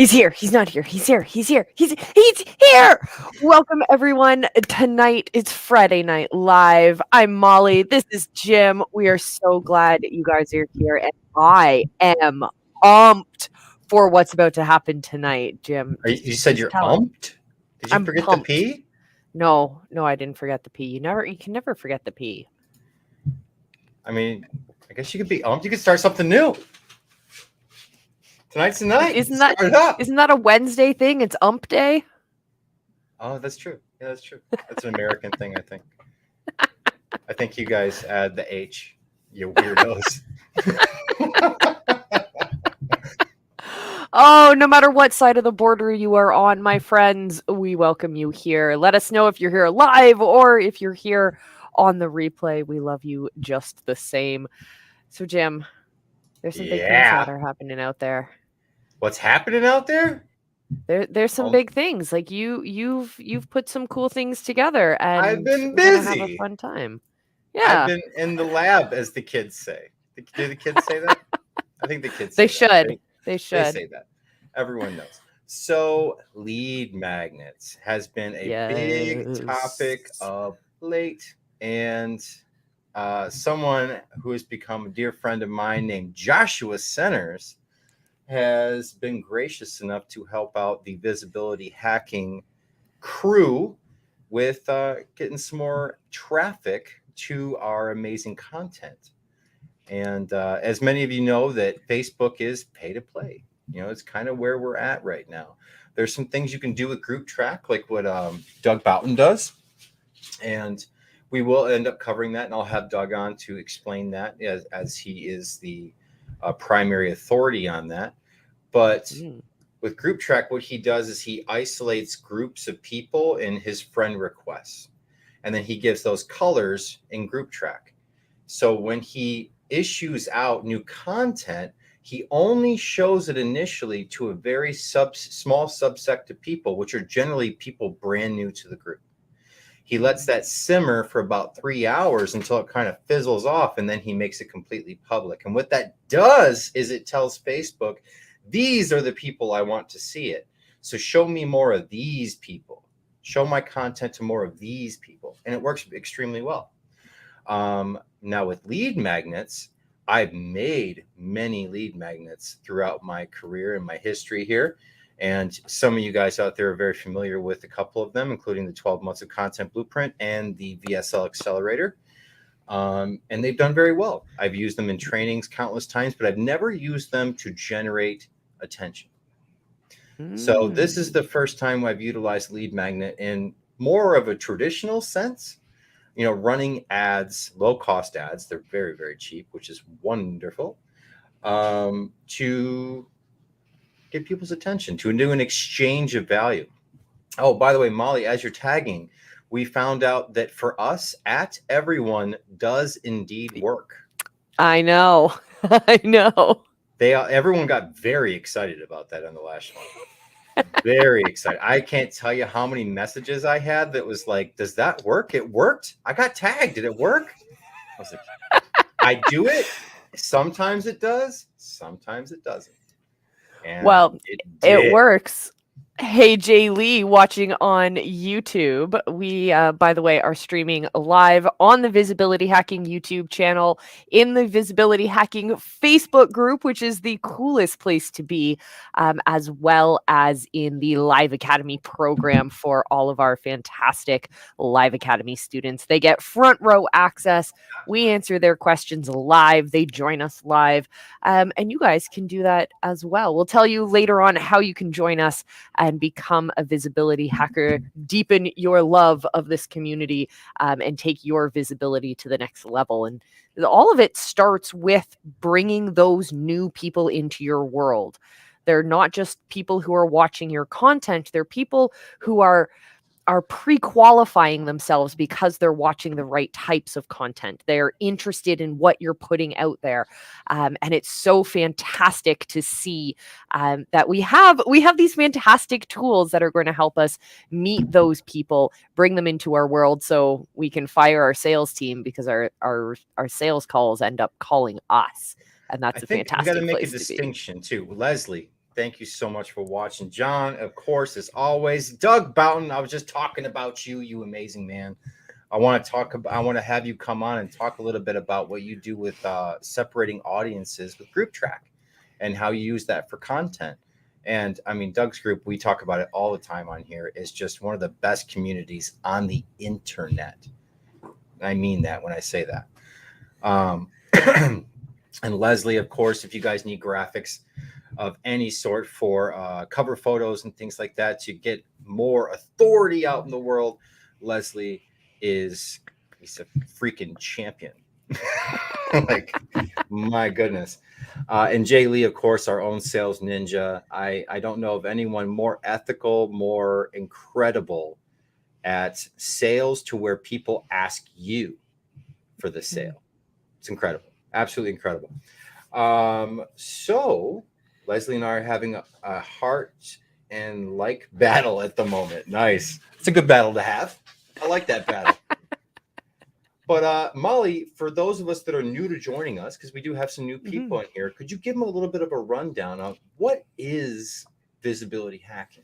He's here. He's not here. He's here. He's here. He's here. Welcome everyone. Tonight it's Friday Night Live. I'm Molly. This is Jim. We are so glad you guys are here, and I am pumped for what's about to happen tonight. Jim, You said just you're tell us. umped? Did you I'm forget the pumped. P? No, I didn't forget the P. You can never forget the P. I mean, I guess you could be umped. You could start something new. Tonight's the night. Start it up. Isn't that a Wednesday thing? It's ump day. Oh, that's true. Yeah, that's true. That's an American thing, I think. I think you guys add the H, you weirdos. Oh, no matter what side of the border you are on, my friends, we welcome you here. Let us know if you're here live or if you're here on the replay. We love you just the same. So, Jim, there's some big things that are happening out there. What's happening out there? There's some big things. Like you've put some cool things together, and I've been we're gonna have busy. a fun time. Yeah, I've been in the lab, as the kids say. Do the kids say that? I think the kids they say should. that, right? They should. They say that. Everyone knows. So, lead magnets has been a big topic of late, and someone who has become a dear friend of mine named Joshua Centers has been gracious enough to help out the visibility hacking crew with getting some more traffic to our amazing content. And as many of you know, that Facebook is pay to play. You know, it's kind of where we're at right now. There's some things you can do with Group Track, like what Doug Boughton does. And we will end up covering that, and I'll have Doug on to explain that as he is the primary authority on that. But with Group Track, what he does is he isolates groups of people in his friend requests, and then he gives those colors in Group Track. So when he issues out new content, he only shows it initially to a very small subsect of people, which are generally people brand new to the group. He lets that simmer for about 3 hours until it kind of fizzles off, and then he makes it completely public. And what that does is it tells Facebook, these are the people I want to see it. So show me more of these people. Show my content to more of these people. And it works extremely well. Now with lead magnets, I've made many lead magnets throughout my career and my history here. And some of you guys out there are very familiar with a couple of them, including the 12 Months of Content Blueprint and the VSL Accelerator. And they've done very well. I've used them in trainings countless times, but I've never used them to generate attention. So this is the first time I've utilized lead magnet in more of a traditional sense. You know, running ads, low-cost ads, they're very, very cheap, which is wonderful, to get people's attention, to do an exchange of value. Oh, by the way, Molly, as you're tagging, we found out that for us, @everyone does indeed work. I know. I know. Everyone got very excited about that on the last one. Very excited. I can't tell you how many messages I had that was like, does that work? It worked. I got tagged. Did it work? I was like, I do it. Sometimes it does. Sometimes it doesn't. And well, it works. Hey, Jay Lee, watching on YouTube. We, by the way, are streaming live on the Visibility Hacking YouTube channel, in the Visibility Hacking Facebook group, which is the coolest place to be, as well as in the Live Academy program for all of our fantastic Live Academy students. They get front row access. We answer their questions live. They join us live. And you guys can do that as well. We'll tell you later on how you can join us and become a visibility hacker, deepen your love of this community, and take your visibility to the next level. And all of it starts with bringing those new people into your world. They're not just people who are watching your content. They're people who are pre-qualifying themselves because they're watching the right types of content. They're interested in what you're putting out there. And it's so fantastic to see that we have these fantastic tools that are going to help us meet those people, bring them into our world so we can fire our sales team, because our sales calls end up calling us. And that's a fantastic place to be. We got to make a distinction too. Leslie, Thank you so much for watching. John, of course, as always. Doug Boughton, I was just talking about you, you amazing man. I want to have you come on and talk a little bit about what you do with separating audiences with Group Track and how you use that for content. And I mean, Doug's group, we talk about it all the time on here, is just one of the best communities on the internet. I mean that when I say that. And Leslie, of course, if you guys need graphics of any sort for cover photos and things like that to get more authority out in the world, Leslie he's a freaking champion. Like, my goodness. And Jay Lee, of course, our own sales ninja. I don't know of anyone more ethical, more incredible at sales to where people ask you for the sale. It's incredible. Absolutely incredible. So Leslie and I are having a heart and like battle at the moment. Nice. It's a good battle to have. I like that battle. But Molly, for those of us that are new to joining us, because we do have some new people in here, could you give them a little bit of a rundown of what is visibility hacking?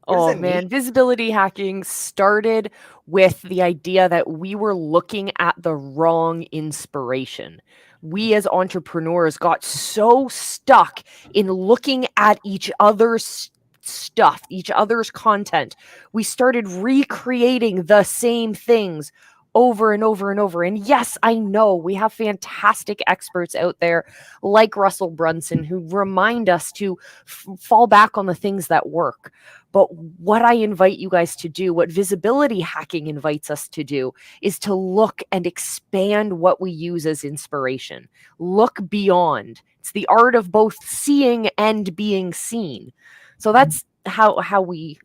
Oh man, visibility hacking started with the idea that we were looking at the wrong inspiration. We as entrepreneurs got so stuck in looking at each other's stuff, each other's content. We started recreating the same things over and over and over. And yes, I know we have fantastic experts out there like Russell Brunson who remind us to fall back on the things that work. But what I invite you guys to do, what visibility hacking invites us to do, is to look and expand what we use as inspiration. Look beyond. It's the art of both seeing and being seen. So that's how we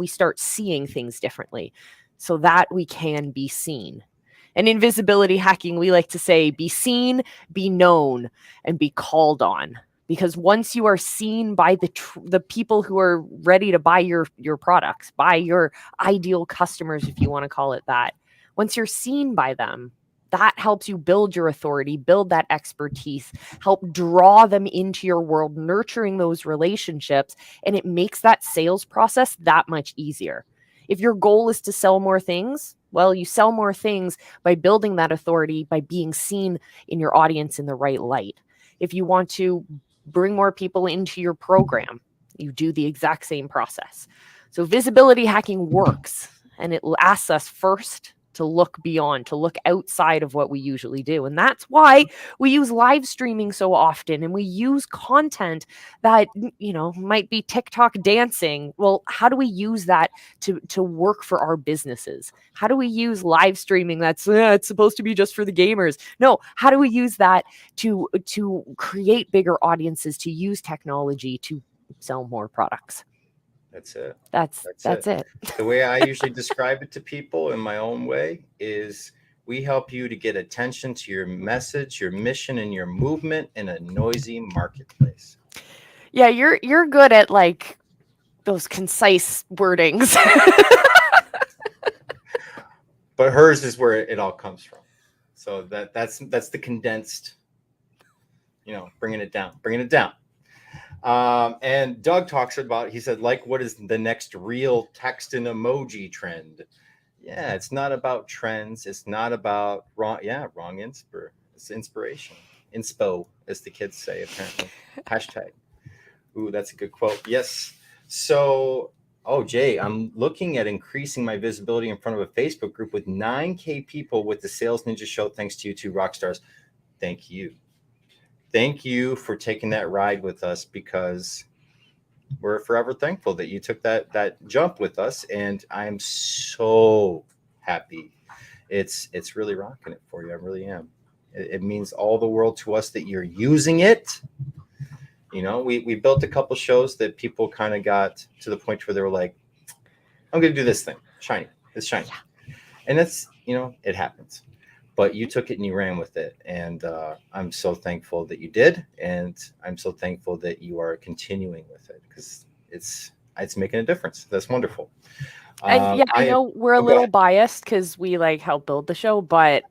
start seeing things differently, so that we can be seen. And in visibility hacking, we like to say, be seen, be known, and be called on. Because once you are seen by the people who are ready to buy your products, by your ideal customers, if you want to call it that, once you're seen by them, that helps you build your authority, build that expertise, help draw them into your world, nurturing those relationships, and it makes that sales process that much easier. If your goal is to sell more things, well, you sell more things by building that authority, by being seen in your audience in the right light. If you want to bring more people into your program, you do the exact same process. So visibility hacking works, and it asks us first to look beyond, to look outside of what we usually do. And that's why we use live streaming so often, and we use content that, might be TikTok dancing. Well, how do we use that to work for our businesses? How do we use live streaming that's it's supposed to be just for the gamers? No, how do we use that to create bigger audiences, to use technology to sell more products? That's it. That's it. The way I usually describe it to people in my own way is we help you to get attention to your message, your mission, and your movement in a noisy marketplace. Yeah, you're good at like those concise wordings. But hers is where it all comes from. So that's the condensed, bringing it down. And Doug talks about, he said, like, what is the next real text and emoji trend? Yeah, it's not about trends. It's not about wrong It's inspiration. Inspo, as the kids say, apparently. Hashtag. Ooh, that's a good quote. Yes. So, Jay, I'm looking at increasing my visibility in front of a Facebook group with 9K people with the Sales Ninja Show. Thanks to you two rock stars. Thank you. Thank you for taking that ride with us, because we're forever thankful that you took that jump with us, and I'm so happy. It's really rocking it for you. I really am. It means all the world to us that you're using it. We built a couple shows that people kind of got to the point where they were like, I'm going to do this thing. Shiny. It's shiny. Yeah. And that's, it happens. But you took it and you ran with it. And I'm so thankful that you did. And I'm so thankful that you are continuing with it, because it's making a difference. That's wonderful. And yeah, I know we're a go little ahead. biased because we like help build the show, but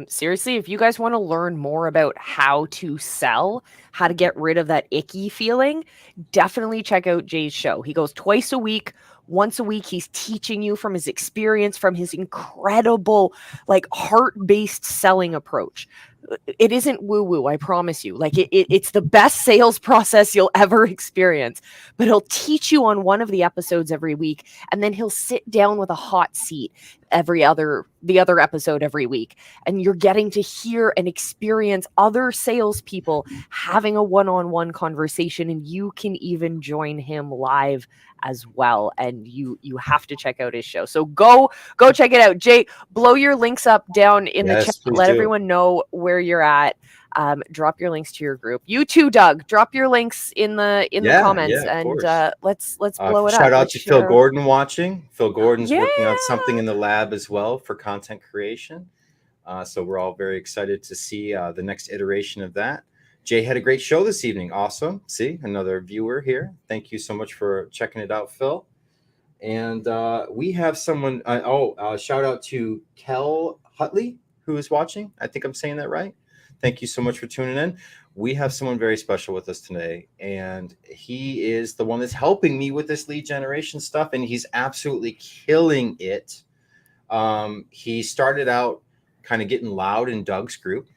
seriously, if you guys want to learn more about how to sell, how to get rid of that icky feeling, definitely check out Jay's show. He goes twice a week. Once a week, he's teaching you from his experience, from his incredible, like heart-based selling approach. It isn't woo-woo, I promise you. Like it's the best sales process you'll ever experience. But he'll teach you on one of the episodes every week, and then he'll sit down with a hot seat the other episode every week, and you're getting to hear and experience other salespeople having a one-on-one conversation, and you can even join him live as well. And you have to check out his show. So go check it out. Jay, blow your links up down in the chat. Please Let do. everyone know where you're at. Drop your links to your group. You too, Doug. Drop your links in the comments, and let's blow it up. Shout out to Phil Gordon watching. Phil Gordon's working on something in the lab as well for content creation. So we're all very excited to see the next iteration of that. Jay had a great show this evening. Awesome. See, another viewer here. Thank you so much for checking it out, Phil. And we have someone. Shout out to Kel Hutley, who is watching. I think I'm saying that right. Thank you so much for tuning in. We have someone very special with us today, and he is the one that's helping me with this lead generation stuff, and he's absolutely killing it. He started out kind of getting loud in Doug's group,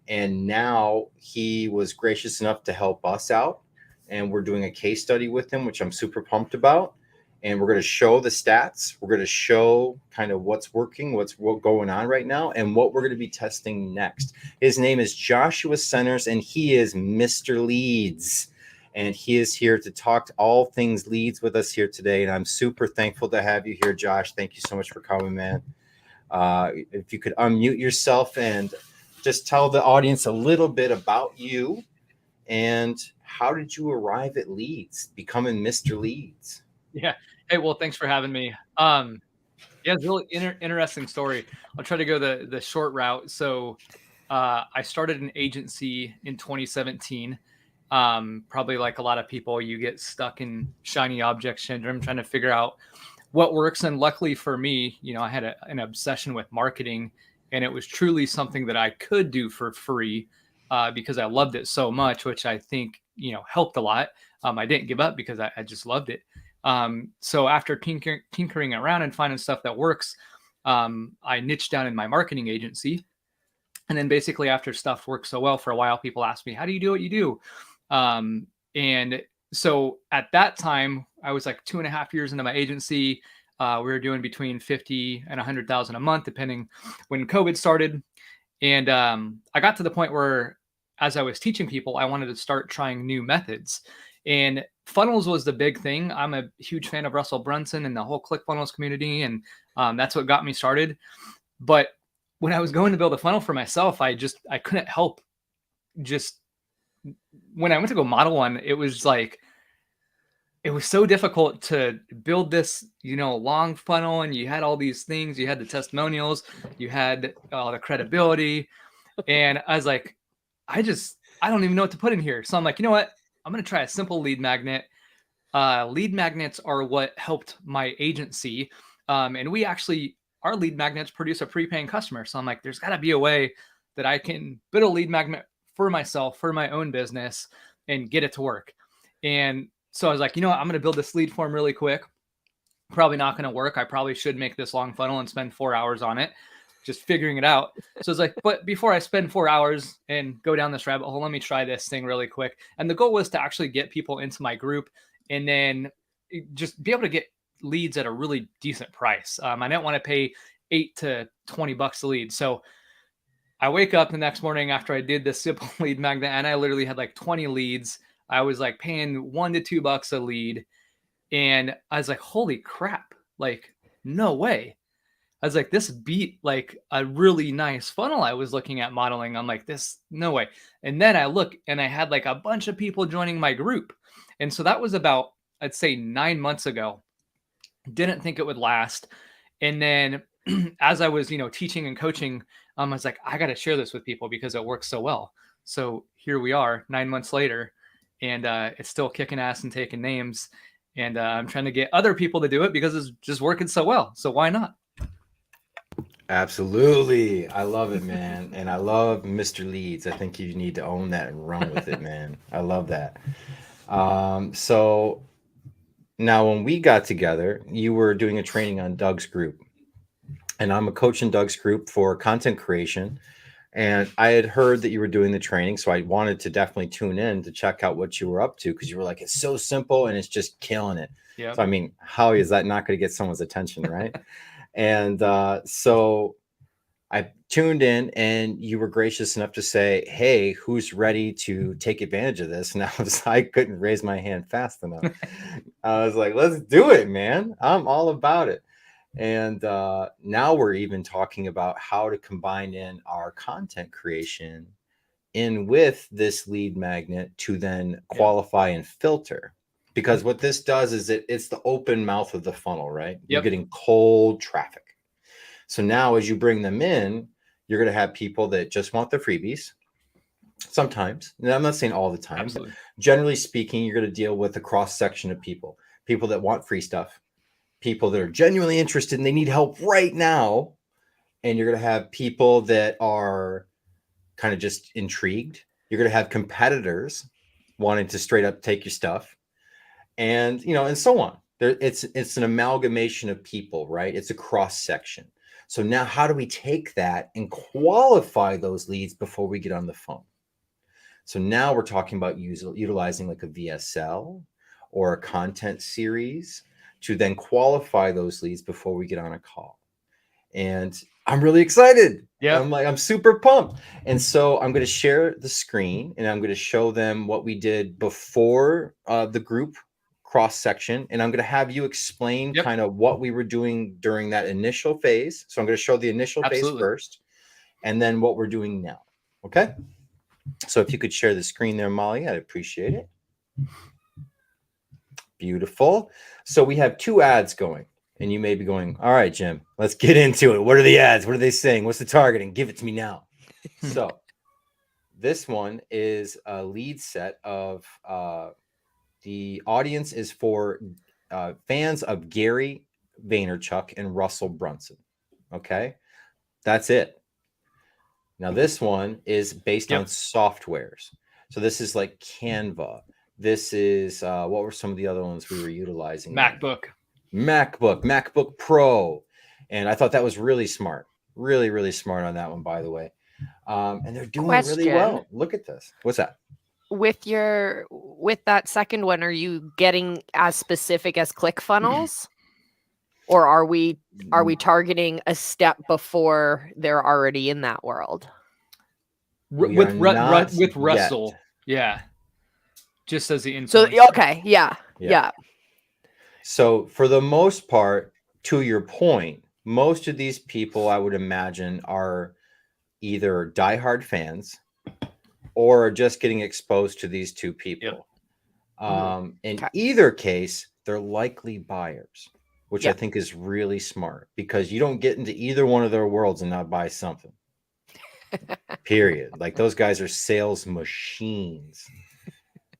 and now he was gracious enough to help us out, and we're doing a case study with him, which I'm super pumped about. And we're going to show the stats. We're going to show kind of what's working, what's going on right now, and what we're going to be testing next. His name is Joshua Centers, and he is Mr. Leads. And he is here to talk all things leads with us here today. And I'm super thankful to have you here, Josh. Thank you so much for coming, man. If you could unmute yourself and just tell the audience a little bit about you and how did you arrive at Leads, becoming Mr. Leads? Yeah. Hey, well, thanks for having me. Yeah, it's a really interesting story. I'll try to go the short route. So I started an agency in 2017. Probably like a lot of people, you get stuck in shiny object syndrome, trying to figure out what works. And luckily for me, you know, I had an obsession with marketing, and it was truly something that I could do for free because I loved it so much, which I think, you know, helped a lot. I didn't give up because I just loved it. So after tinkering around and finding stuff that works, I niched down in my marketing agency. And then basically after stuff worked so well for a while, people asked me, how do you do what you do? And so at that time, I was like 2.5 years into my agency. We were doing between 50 and 100,000 a month, depending when COVID started. And I got to the point where, as I was teaching people, I wanted to start trying new methods. And funnels was the big thing. I'm a huge fan of Russell Brunson and the whole ClickFunnels community. And that's what got me started. But when I was going to build a funnel for myself, I couldn't help just when I went to go model one, it was like, it was so difficult to build this, you know, long funnel. And you had all these things, you had the testimonials, you had all the credibility. And I was like, I don't even know what to put in here. So I'm like, you know what? I'm going to try a simple lead magnet. Lead magnets are what helped my agency. And our lead magnets produce a prepaying customer. So I'm like, there's got to be a way that I can build a lead magnet for myself, for my own business, and get it to work. And so I was like, you know what? I'm going to build this lead form really quick. Probably not going to work. I probably should make this long funnel and spend 4 hours on it, just figuring it out. So it's like, but before I spend 4 hours and go down this rabbit hole, let me try this thing really quick. And the goal was to actually get people into my group and then just be able to get leads at a really decent price. I didn't want to pay $8 to $20 a lead. So I wake up the next morning after I did this simple lead magnet, and I literally had like 20 leads. I was like paying $1 to $2 a lead. And I was like, holy crap, like, no way. I was like, this beat like a really nice funnel I was looking at modeling. I'm like, no way. And then I look and I had like a bunch of people joining my group. And so that was about, I'd say 9 months ago. Didn't think it would last. And then as I was, you know, teaching and coaching, I was like, I got to share this with people because it works so well. So here we are 9 months later, and it's still kicking ass and taking names. And I'm trying to get other people to do it because it's just working so well. So why not? Absolutely. I love it, man. And I love Mr. Leeds. I think you need to own that and run with it, man. I love that. So now when we got together, you were doing a training on Doug's group. And I'm a coach in Doug's group for content creation. And I had heard that you were doing the training. So I wanted to definitely tune in to check out what you were up to, because you were like, it's so simple and it's just killing it. Yeah. So, I mean, how is that not going to get someone's attention, right? And so I tuned in, and you were gracious enough to say, hey, who's ready to take advantage of this? And I couldn't raise my hand fast enough. I was like, let's do it, man. I'm all about it. And now we're even talking about how to combine in our content creation in with this lead magnet to then qualify and filter. Because what this does is it's the open mouth of the funnel, right? You're getting cold traffic. So now as you bring them in, you're going to have people that just want the freebies. Sometimes, and I'm not saying all the time, but generally speaking, you're going to deal with a cross section of people that want free stuff, people that are genuinely interested and they need help right now. And you're going to have people that are kind of just intrigued. You're going to have competitors wanting to straight up take your stuff, and, and so on. It's an amalgamation of people, right? It's a cross section. So now how do we take that and qualify those leads before we get on the phone? So now we're talking about utilizing like a VSL or a content series to then qualify those leads before we get on a call. And I'm really excited. Yeah, I'm super pumped. And so I'm going to share the screen, and I'm going to show them what we did before the group cross section. And I'm going to have you explain kind of what we were doing during that initial phase. So I'm going to show the initial phase first, and then what we're doing now. Okay. So if you could share the screen there, Molly, I'd appreciate it. Beautiful. So we have 2 ads going, and you may be going, all right, Jim, let's get into it. What are the ads? What are they saying? What's the targeting? Give it to me now. So this one is a lead set of the audience is for fans of Gary Vaynerchuk and Russell Brunson. Okay. That's it. Now this one is based on softwares. So this is like Canva. This is what were some of the other ones we were utilizing? MacBook Pro. And I thought that was really smart. Really, really smart on that one, by the way. And they're doing really well. Look at this. What's that? With that second one, are you getting as specific as ClickFunnels? Or are we targeting a step before they're already in that world? With Russell, just as the influencer. So okay, yeah. So for the most part, to your point, most of these people I would imagine are either diehard fans or are just getting exposed to these 2 people. In either case, they're likely buyers, which I think is really smart, because you don't get into either one of their worlds and not buy something. Period. Like, those guys are sales machines.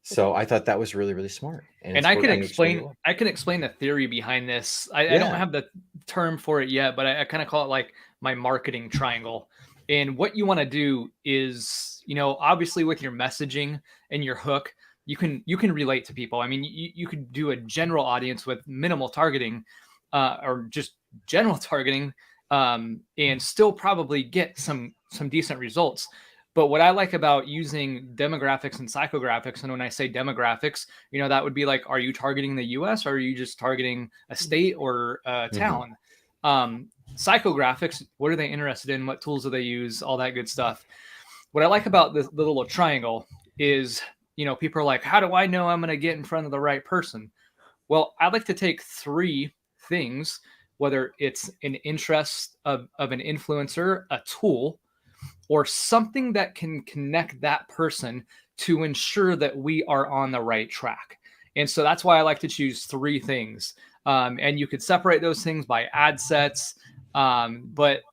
So I thought that was really, really smart. And I can explain the theory behind this. I don't have the term for it yet, but I kind of call it like my marketing triangle. And what you want to do is, obviously with your messaging and your hook, you can relate to people. I mean, you could do a general audience with minimal targeting, or just general targeting, and still probably get some decent results. But what I like about using demographics and psychographics, and when I say demographics, that would be like, are you targeting the US, or are you just targeting a state or a town? Psychographics, what are they interested in? What tools do they use? All that good stuff. What I like about the little triangle is, people are like, how do I know I'm going to get in front of the right person? Well, I like to take 3 things, whether it's an interest of an influencer, a tool, or something that can connect that person to ensure that we are on the right track. And so that's why I like to choose 3 things. And you could separate those things by ad sets. But,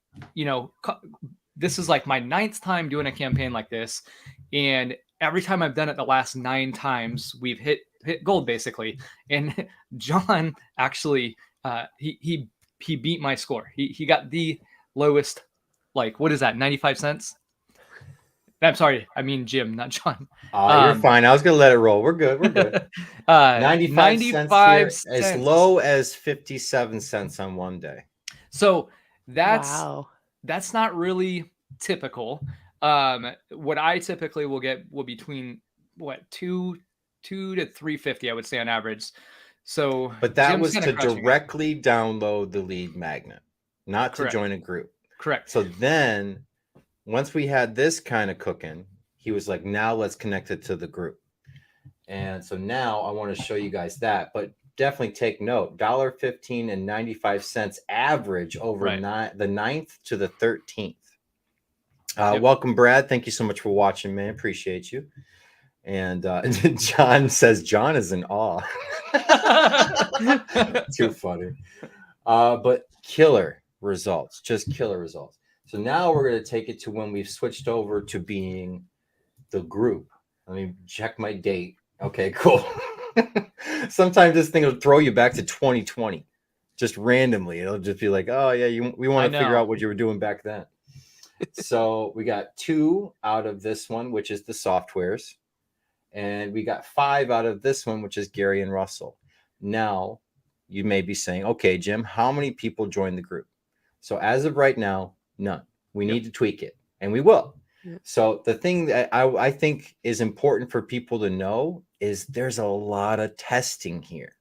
this is like my 9th time doing a campaign like this. And every time I've done it the last 9 times, we've hit hit gold basically. And John actually, he beat my score. He got the lowest, like, what is that, 95 cents? I'm sorry, I mean Jim, not John. You're fine. I was gonna let it roll. We're good. We're good. 95 cents here, as low as 57 cents on one day. So that's Wow. that's not really typical. What I typically will get will between what two to 350, I would say on average. So, but that Jim's was kinda to crushing it. directly download the lead magnet, not Correct. to join a group. Correct. So then, once we had this kind of cooking, he was like, "Now let's connect it to the group." And so now I want to show you guys that, but definitely take note: $1.15 and 95 cents average over Right. the 9th to the 13th. Yep. Welcome, Brad. Thank you so much for watching, man. Appreciate you. And John says John is in awe. Too funny. But killer results, just killer results. So now we're going to take it to when we've switched over to being the group. Let me check my date. Okay, cool. Sometimes this thing will throw you back to 2020, just randomly. It'll just be like, oh yeah, we want to figure out what you were doing back then. So we got 2 out of this one, which is the softwares. And we got 5 out of this one, which is Gary and Russell. Now, you may be saying, okay, Jim, how many people joined the group? So as of right now, none. We need to tweak it, and we will. So the thing that I think is important for people to know is there's a lot of testing here.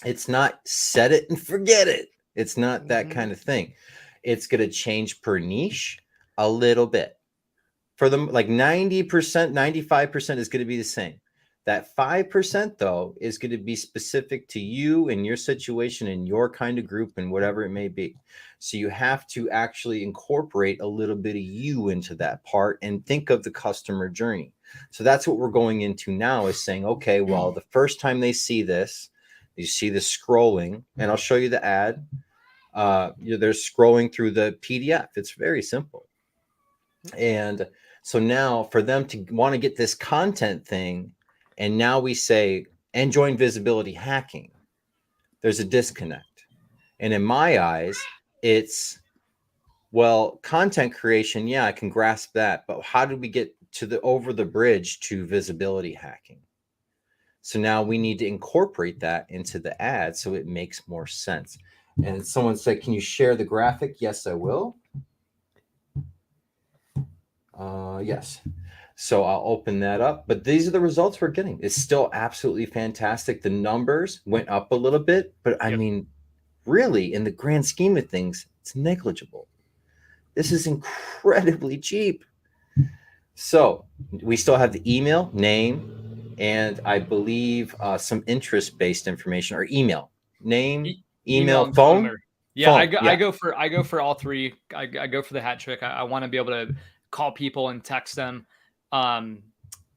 It's not set it and forget it. It's not that kind of thing. It's going to change per niche a little bit. For them, like 90%, 95% is going to be the same. That 5%, though, is going to be specific to you and your situation and your kind of group and whatever it may be. So you have to actually incorporate a little bit of you into that part and think of the customer journey. So that's what we're going into now, is saying, okay, well, the first time they see this, you see the scrolling, and I'll show you the ad. They're scrolling through the PDF. It's very simple. And so now for them to want to get this content thing, and now we say, and join visibility hacking, there's a disconnect. And in my eyes, it's, well, content creation, yeah, I can grasp that, but how do we get to over the bridge to visibility hacking? So now we need to incorporate that into the ad so it makes more sense. And someone said, can you share the graphic? Yes, I will. Yes. So I'll open that up, but these are the results we're getting. It's still absolutely fantastic. The numbers went up a little bit, but I mean, really, in the grand scheme of things, it's negligible. This is incredibly cheap. So we still have the email, name, and I believe some interest-based information, or email, name, email, phone. Number. Yeah, phone. I go for all 3. I go for the hat trick. I want to be able to call people and text them. And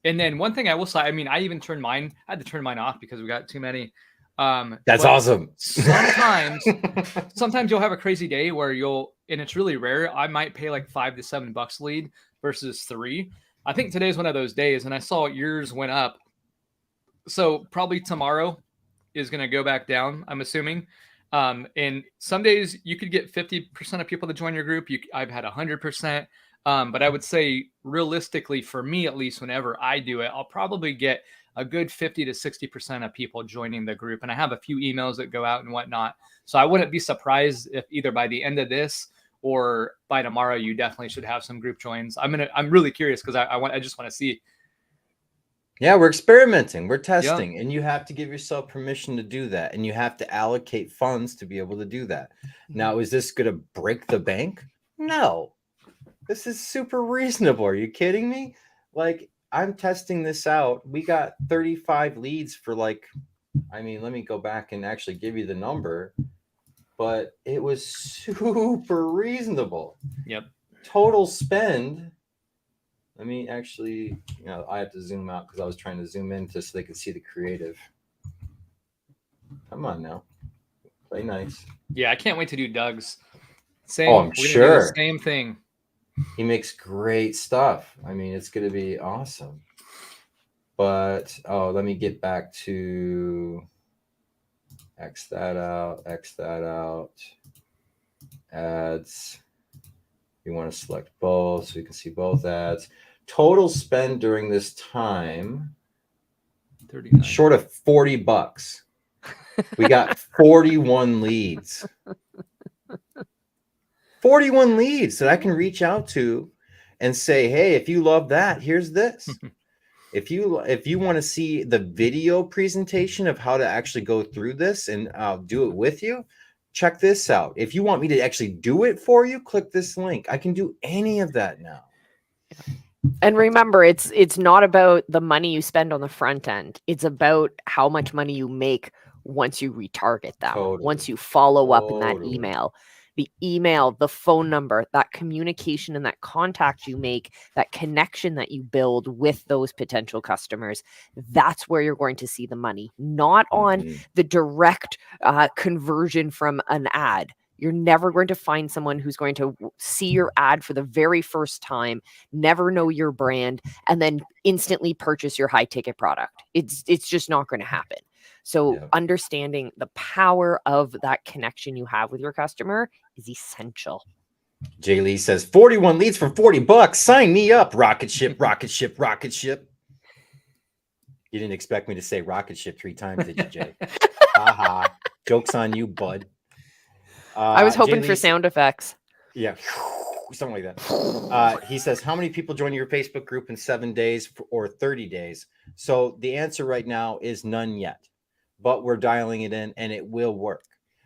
then one thing I will say, I mean, I even turned mine. I had to turn mine off because we got too many. That's awesome. Sometimes you'll have a crazy day where and it's really rare, I might pay like $5 to $7 lead versus 3. I think today's one of those days, and I saw yours went up. So probably tomorrow is going to go back down, I'm assuming. And some days you could get 50% of people to join your group. I've had 100%. But I would say realistically, for me, at least whenever I do it, I'll probably get a good 50 to 60% of people joining the group. And I have a few emails that go out and whatnot. So I wouldn't be surprised if either by the end of this or by tomorrow, you definitely should have some group joins. I'm really curious because I just want to see. Yeah, we're experimenting, we're testing, and you have to give yourself permission to do that. And you have to allocate funds to be able to do that. Now, is this going to break the bank? No. This is super reasonable. Are you kidding me? Like, I'm testing this out. We got 35 leads for let me go back and actually give you the number, but it was super reasonable. Yep. Total spend. Let me actually, I have to zoom out because I was trying to zoom in just so they could see the creative. Come on now. Play nice. Yeah, I can't wait to do Doug's. Same. Oh, I'm sure. Do the same thing. He makes great stuff. I mean, it's going to be awesome. But let me get back to X that out, ads. You want to select both so you can see both ads. Total spend during this time, 39. short of $40. We got 41 leads. 41 leads that I can reach out to and say, hey, if you love that, here's this. If you want to see the video presentation of how to actually go through this, and I'll do it with you, check this out. If you want me to actually do it for you, click this link. I can do any of that now. And remember, it's not about the money you spend on the front end. It's about how much money you make once you retarget them, once you follow up in that email. The email, the phone number, that communication and that contact you make, that connection that you build with those potential customers, that's where you're going to see the money, not on the direct conversion from an ad. You're never going to find someone who's going to see your ad for the very first time, never know your brand, and then instantly purchase your high ticket product. It's just not going to happen. So understanding the power of that connection you have with your customer is essential. Jay Lee says 41 leads for $40. Sign me up. Rocket ship, rocket ship, rocket ship. You didn't expect me to say rocket ship 3 times, did you, Jay? Haha. Joke's on you, bud. I was hoping for sound effects. Yeah, something like that. He says, how many people join your Facebook group in 7 days or 30 days? So the answer right now is none yet, but we're dialing it in and it will work.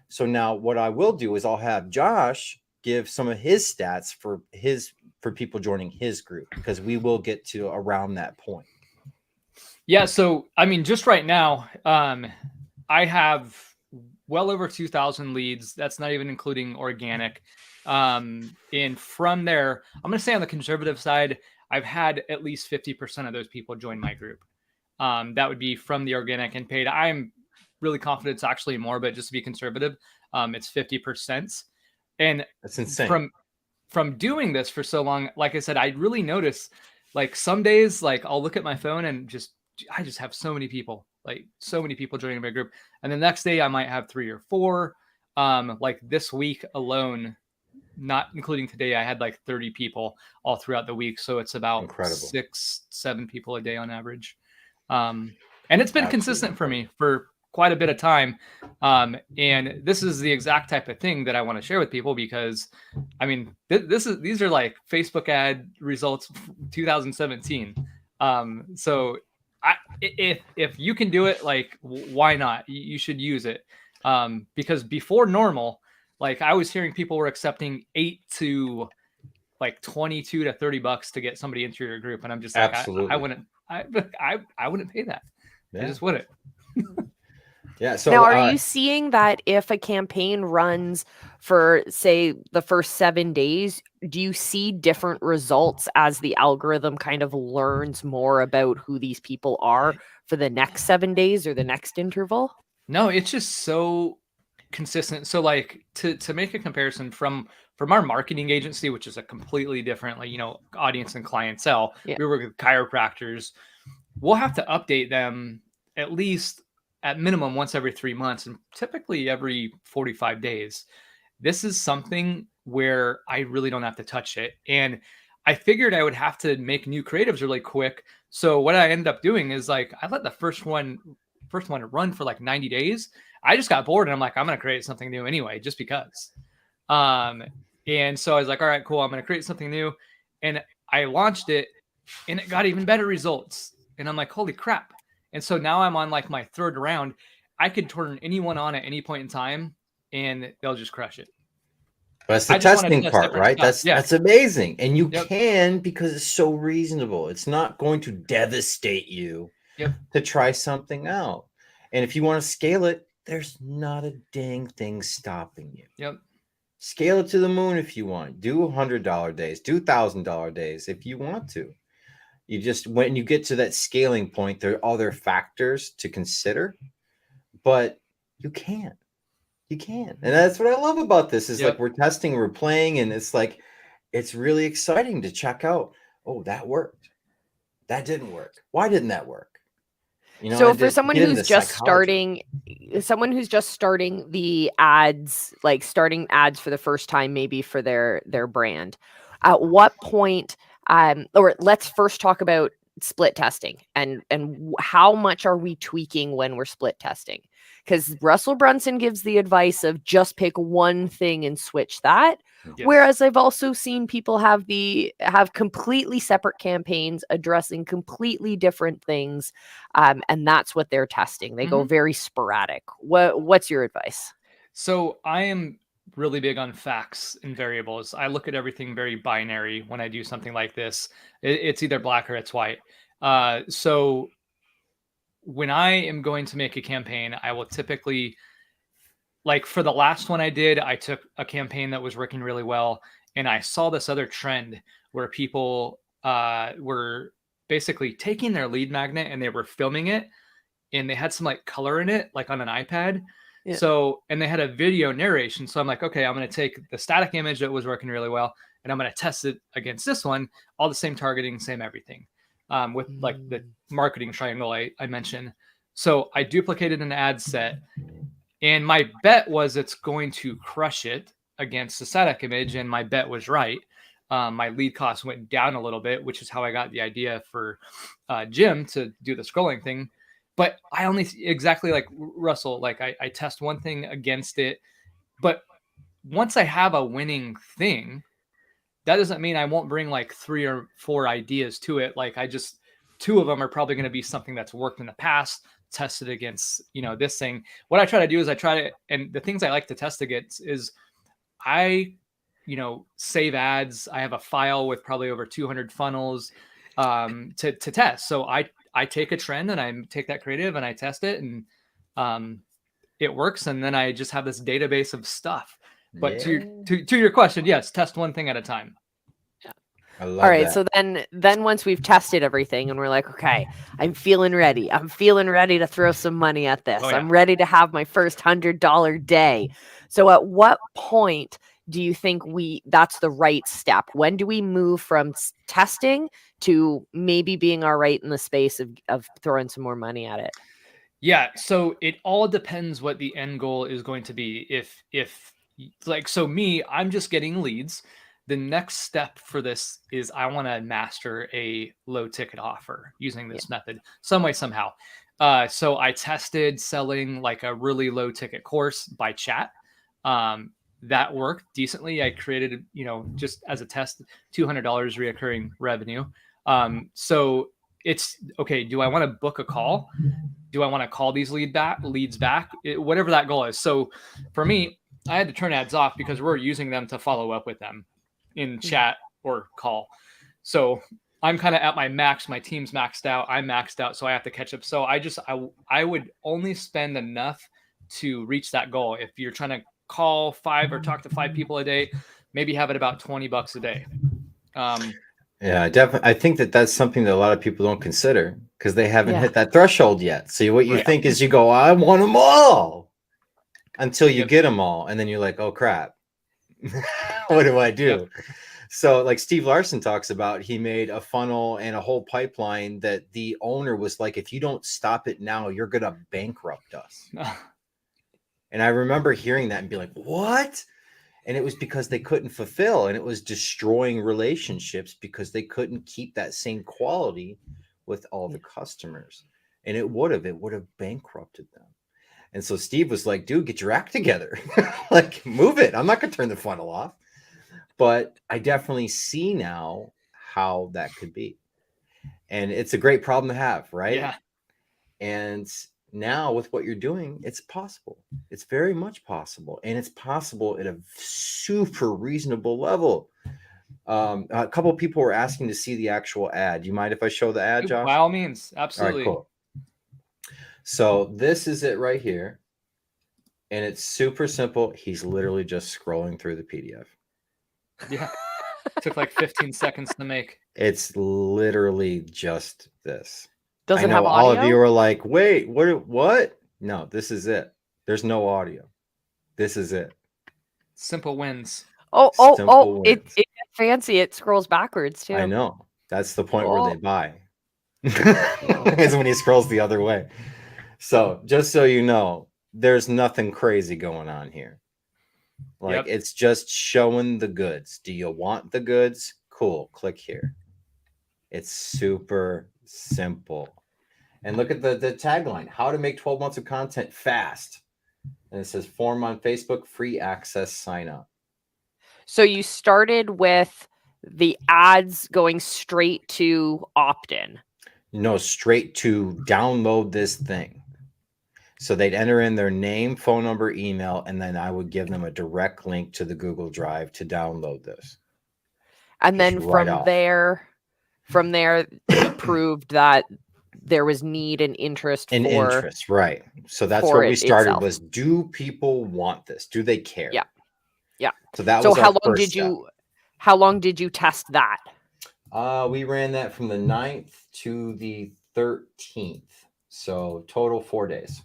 So now what I will do is I'll have Josh give some of his stats for people joining his group, because we will get to around that point. Yeah. So, I mean, just right now, I have well over 2,000 leads. That's not even including organic. And from there, I'm going to say on the conservative side, I've had at least 50% of those people join my group. That would be from the organic and paid. I'm really confident it's actually more, but just to be conservative, it's 50%. And that's insane. From doing this for so long, like I said, I really notice, like, some days, like, I'll look at my phone and I just have so many people joining my group. And the next day I might have 3 or 4. Like this week alone, not including today, I had like 30 people all throughout the week. So it's about 6-7 people a day on average. And it's been consistent for me for quite a bit of time. And this is the exact type of thing that I want to share with people, because I mean, these are like Facebook ad results 2017. So if you can do it, like, why not? You should use it. Because before normal, like, I was hearing people were accepting $8 to like $22 to $30 to get somebody into your group. And I'm just like, I wouldn't pay that. I just wouldn't. Yeah. So now, are you seeing that if a campaign runs for, say, the first 7 days, do you see different results as the algorithm kind of learns more about who these people are for the next 7 days or the next interval? No, it's just so consistent. So, like, to make a comparison from our marketing agency, which is a completely different, like, audience and clientele. Yeah. We work with chiropractors. We'll have to update them at least at minimum once every 3 months, and typically every 45 days. This is something where I really don't have to touch it. And I figured I would have to make new creatives really quick. So what I ended up doing is, like, I let the first one run for like 90 days. I just got bored and I'm like, I'm going to create something new anyway, just because. And so I was like, all right, cool. I'm going to create something new. And I launched it and it got even better results. And I'm like, holy crap. And so now I'm on like my 3rd round. I could turn anyone on at any point in time and they'll just crush it. But it's the testing part, right? That's amazing. And you can, because it's so reasonable. It's not going to devastate you to try something out. And if you want to scale it, there's not a dang thing stopping you. Yep. Scale it to the moon if you want. Do $100 days, do $1,000 days if you want to. You just, when you get to that scaling point, there are other factors to consider, but you can. You can. And that's what I love about this is like, we're testing, we're playing, and it's like, it's really exciting to check out. Oh, that worked. That didn't work. Why didn't that work? You know, So and for to someone get into who's the just psychology. starting the ads, like starting ads for the first time, maybe for their brand, at what point, or let's first talk about split testing and how much are we tweaking when we're split testing? Because Russell Brunson gives the advice of just pick one thing and switch that. Yes. Whereas I've also seen people have completely separate campaigns addressing completely different things, and that's what they're testing. They go very sporadic. What's your advice? So I am really big on facts and variables. I look at everything very binary when I do something like this. It's either black or it's white. So when I am going to make a campaign, I will typically, like for the last one I did, I took a campaign that was working really well, and I saw this other trend where people were basically taking their lead magnet and they were filming it, and they had some like color in it, like on an iPad. Yeah. So, and they had a video narration. So I'm like, okay, I'm going to take the static image that was working really well, and I'm going to test it against this one, all the same targeting, same everything, with like the marketing triangle I mentioned. So I duplicated an ad set, and my bet was it's going to crush it against the static image, and my bet was right. My lead cost went down a little bit, which is how I got the idea for Jim to do the scrolling thing. But I only exactly like Russell, like I test one thing against it. But once I have a winning thing, that doesn't mean I won't bring like 3 or 4 ideas to it. Like I just, 2 of them are probably going to be something that's worked in the past, tested against, this thing. What I try to do is and the things I like to test against is I, save ads. I have a file with probably over 200 funnels to test. So I take a trend and I take that creative and I test it, and it works. And then I just have this database of stuff. But to your question, yes, test one thing at a time. I love All right, that. so then once we've tested everything and we're like, okay, I'm feeling ready. I'm feeling ready to throw some money at this. Oh, yeah. I'm ready to have my first $100 day. So at what point do you think that's the right step? When do we move from testing to maybe being all right in the space of throwing some more money at it? Yeah, so it all depends what the end goal is going to be. If like, so me, I'm just getting leads. The next step for this is I want to master a low ticket offer using this method some way, somehow. So I tested selling like a really low ticket course by chat. That worked decently. I created, just as a test, $200 reoccurring revenue. So it's okay. Do I want to book a call? Do I want to call these leads back? Whatever that goal is. So for me, I had to turn ads off because we're using them to follow up with them in chat or call. So I'm kind of at my max. My team's maxed out. I'm maxed out. So I have to catch up. So I would only spend enough to reach that goal. If you're trying to call 5 or talk to 5 people a day, maybe have it about $20 a day. Yeah, definitely. I think that's something that a lot of people don't consider because they haven't hit that threshold yet. So what you think is you go, I want them all until you get them all. And then you're like, oh, crap. What do I do? Yep. So like Steve Larson talks about, he made a funnel and a whole pipeline that the owner was like, if you don't stop it now, you're going to bankrupt us. And I remember hearing that and be like, what? And it was because they couldn't fulfill, and it was destroying relationships because they couldn't keep that same quality with all the customers. And it would have bankrupted them. And so Steve was like, dude, get your act together. Like, move it. I'm not going to turn the funnel off. But I definitely see now how that could be. And it's a great problem to have, right? Yeah. And now with what you're doing, it's possible. It's very much possible. And it's possible at a super reasonable level. A couple of people were asking to see the actual ad. Do you mind if I show the ad, Josh? By all means. Absolutely. All right, cool. So this is it right here. And it's super simple. He's literally just scrolling through the PDF. Yeah. It took like 15 seconds to make. It's literally just this. Does it I know have all audio? of you are like, wait, what? No, this is it. There's no audio. This is it. Simple wins. It's fancy. It scrolls backwards too. I know. That's the point where they buy. It's when he scrolls the other way. So just so you know, there's nothing crazy going on here. Like, it's just showing the goods. Do you want the goods? Cool. Click here. It's super simple. And look at the tagline, how to make 12 months of content fast. And it says form on Facebook, free access, sign up. So you started with the ads going straight to opt-in. No, straight to download this thing. So they'd enter in their name, phone number, email, and then I would give them a direct link to the Google Drive to download this. And then from there, you proved that there was need and interest interest, right? So that's what we started was, do people want this? Do they care? Yeah. Yeah. So that was how long did you test that? We ran that from the 9th to the 13th. So total 4 days.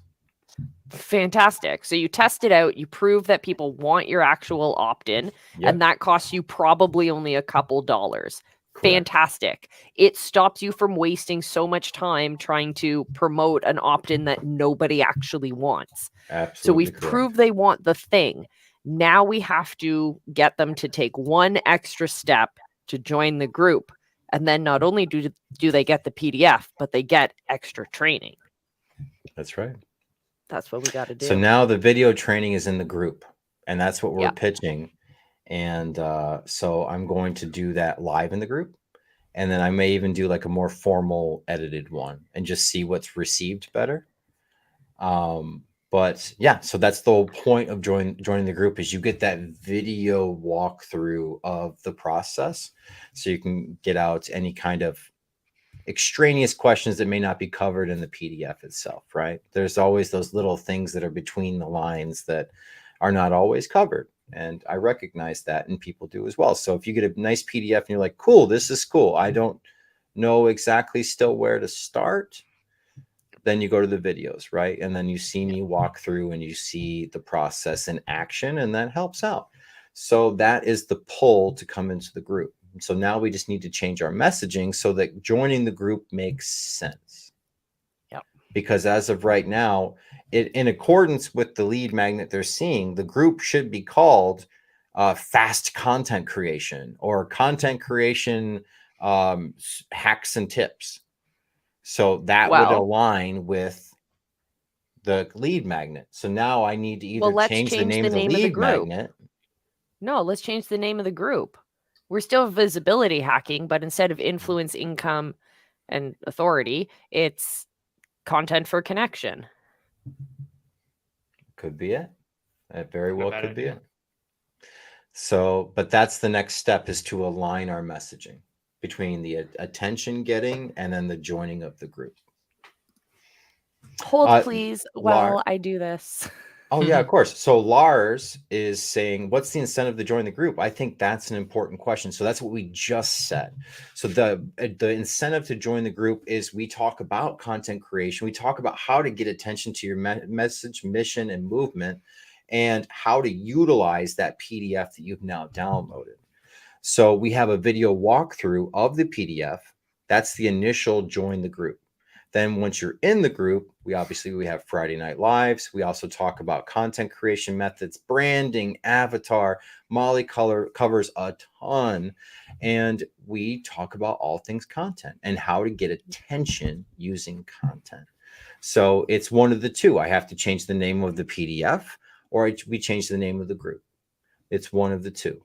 Fantastic. So you test it out, you prove that people want your actual opt-in, and that costs you probably only a couple dollars. Correct. Fantastic. It stops you from wasting so much time trying to promote an opt-in that nobody actually wants. Absolutely. So we've proved they want the thing. Now we have to get them to take one extra step to join the group. And then not only do they get the PDF, but they get extra training. That's right. That's what we got to do. So now the video training is in the group, and that's what we're pitching. And so I'm going to do that live in the group. And then I may even do like a more formal edited one and just see what's received better. But yeah, so that's the whole point of joining the group is you get that video walkthrough of the process. So you can get out any kind of extraneous questions that may not be covered in the PDF itself, right? There's always those little things that are between the lines that are not always covered. And I recognize that, and people do as well. So if you get a nice PDF and you're like, cool, this is cool, I don't know exactly still where to start, then you go to the videos, right? And then you see me walk through and you see the process in action, and that helps out. So that is the pull to come into the group. So now we just need to change our messaging so that joining the group makes sense. Yep. Because as of right now, in accordance with the lead magnet they're seeing, the group should be called fast content creation or content creation hacks and tips. So that would align with the lead magnet. So now I need to either change the name of the lead magnet. No, let's change the name of the group. We're still visibility hacking, but instead of influence, income, and authority, it's content for connection. Could be it. That very well could be it. So, but that's the next step, is to align our messaging between the attention getting and then the joining of the group. Hold please while I do this. Oh yeah, of course. So Lars is saying, what's the incentive to join the group? I think that's an important question. So that's what we just said. So the incentive to join the group is we talk about content creation. We talk about how to get attention to your message, mission, and movement, and how to utilize that PDF that you've now downloaded. So we have a video walkthrough of the PDF. That's the initial join the group. Then once you're in the group, we have Friday Night Lives. We also talk about content creation methods, branding, avatar. Molly covers a ton. And we talk about all things content and how to get attention using content. So it's one of the two. I have to change the name of the PDF, or we change the name of the group. It's one of the two.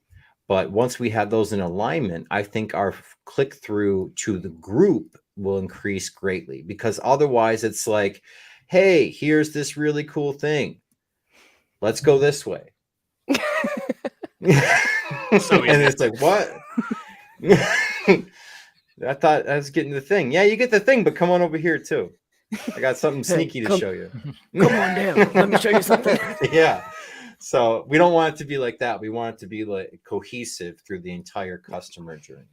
But once we have those in alignment, I think our click through to the group will increase greatly, because otherwise it's like, hey, here's this really cool thing. Let's go this way. And it's like, what? I thought I was getting the thing. Yeah, you get the thing, but come on over here too. I got something sneaky to show you. Come on down. Let me show you something. Yeah. So we don't want it to be like that. We want it to be like cohesive through the entire customer journey.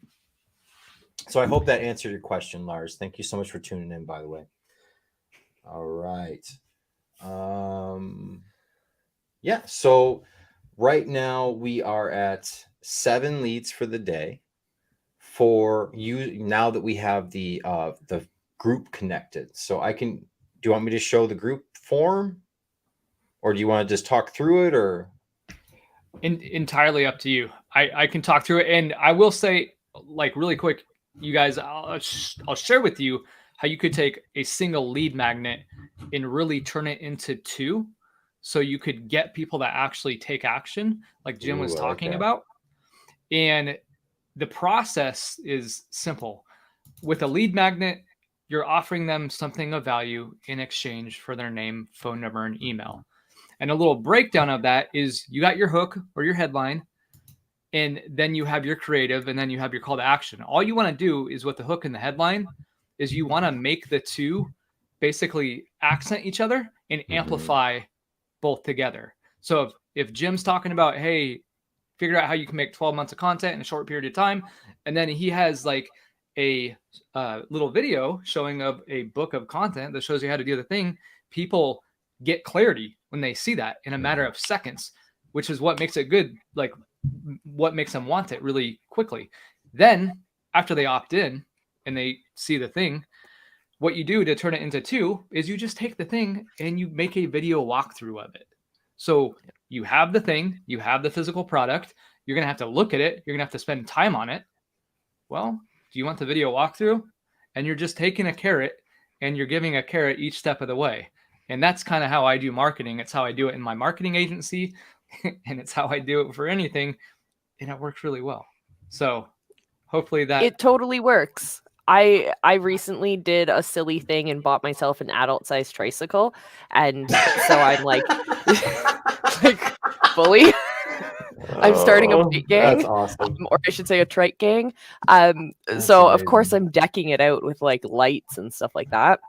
So I hope that answered your question, Lars. Thank you so much for tuning in, by the way. All right. Yeah. So right now we are at 7 leads for the day. For you, now that we have the group connected. So do you want me to show the group form, or do you want to just talk through it, or? Entirely up to you. I can talk through it. And I will say, like, really quick, you guys, I'll share with you how you could take a single lead magnet and really turn it into 2. So you could get people that actually take action, like Jim was talking about. And the process is simple. With a lead magnet, you're offering them something of value in exchange for their name, phone number, and email. And a little breakdown of that is you got your hook or your headline, and then you have your creative, and then you have your call to action. All you want to do is with the hook and the headline is you want to make the 2 basically accent each other and amplify both together. So if Jim's talking about, hey, figure out how you can make 12 months of content in a short period of time, and then he has like a little video showing of a book of content that shows you how to do the thing, people get clarity when they see that in a matter of seconds, which is what makes it good, like what makes them want it really quickly. Then after they opt in and they see the thing, what you do to turn it into 2 is you just take the thing and you make a video walkthrough of it. So you have the thing, you have the physical product, you're going to have to look at it, you're going to have to spend time on it. Well, do you want the video walkthrough? And you're just taking a carrot and you're giving a carrot each step of the way. And that's kind of how I do marketing. It's how I do it in my marketing agency, and it's how I do it for anything. And it works really well. So hopefully that it totally works. I recently did a silly thing and bought myself an adult sized tricycle. And so I'm like, like fully, I'm starting a bike gang. That's awesome. Or I should say a trike gang. So of course I'm decking it out with like lights and stuff like that.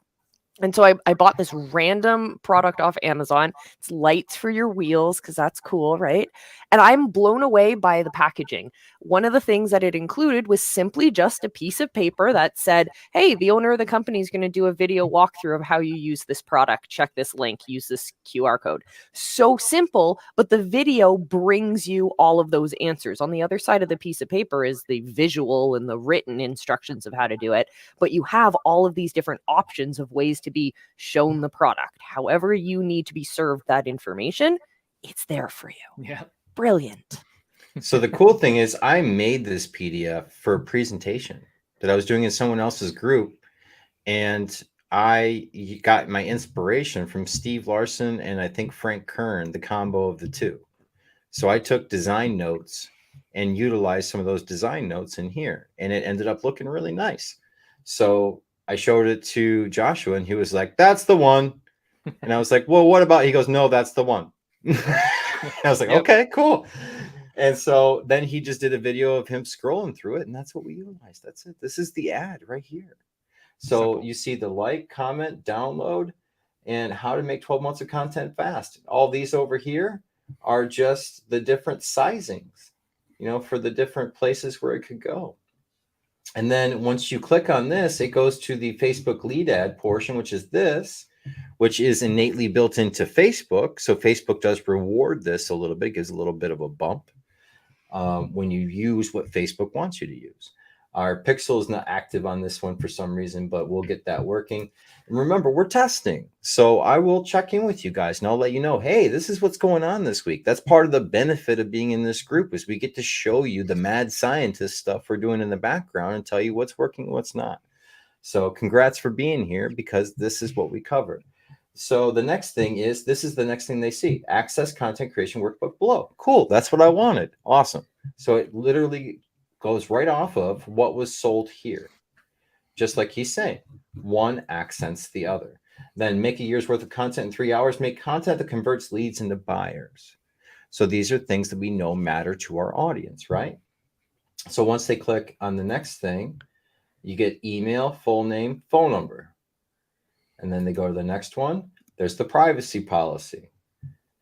And so I bought this random product off Amazon. It's lights for your wheels because that's cool, right? And I'm blown away by the packaging. One of the things that it included was simply just a piece of paper that said, hey, the owner of the company is going to do a video walkthrough of how you use this product. Check this link, use this QR code. So simple, but the video brings you all of those answers. On the other side of the piece of paper is the visual and the written instructions of how to do it. But you have all of these different options of ways to be shown the product. However you need to be served that information, it's there for you. Yeah. Brilliant. So the cool thing is I made this PDF for a presentation that I was doing in someone else's group. And I got my inspiration from Steve Larson and I think Frank Kern, the combo of the two. So I took design notes and utilized some of those design notes in here. And it ended up looking really nice. So I showed it to Joshua and he was like, that's the one. And I was like, well, what about, he goes, no, that's the one. I was like, okay, cool. And so then he just did a video of him scrolling through it. And that's what we utilized. That's it. This is the ad right here. So you see the like, comment, download, and how to make 12 months of content fast. All these over here are just the different sizings, you know, for the different places where it could go. And then once you click on this, it goes to the Facebook lead ad portion, which is this, which is innately built into Facebook. So Facebook does reward this a little bit, gives a little bit of a bump when you use what Facebook wants you to use. Our pixel is not active on this one for some reason, but we'll get that working. And remember, we're testing. So I will check in with you guys and I'll let you know, hey, this is what's going on this week. That's part of the benefit of being in this group is we get to show you the mad scientist stuff we're doing in the background and tell you what's working and what's not. So congrats for being here because this is what we covered. So the next thing is, this is the next thing they see. Access content creation workbook below. Cool. That's what I wanted. Awesome. So it literally goes right off of what was sold here. Just like he's saying, one accents the other. Then make a year's worth of content in 3 hours. Make content that converts leads into buyers. So these are things that we know matter to our audience, right? So once they click on the next thing, you get email, full name, phone number. And then they go to the next one. There's the privacy policy.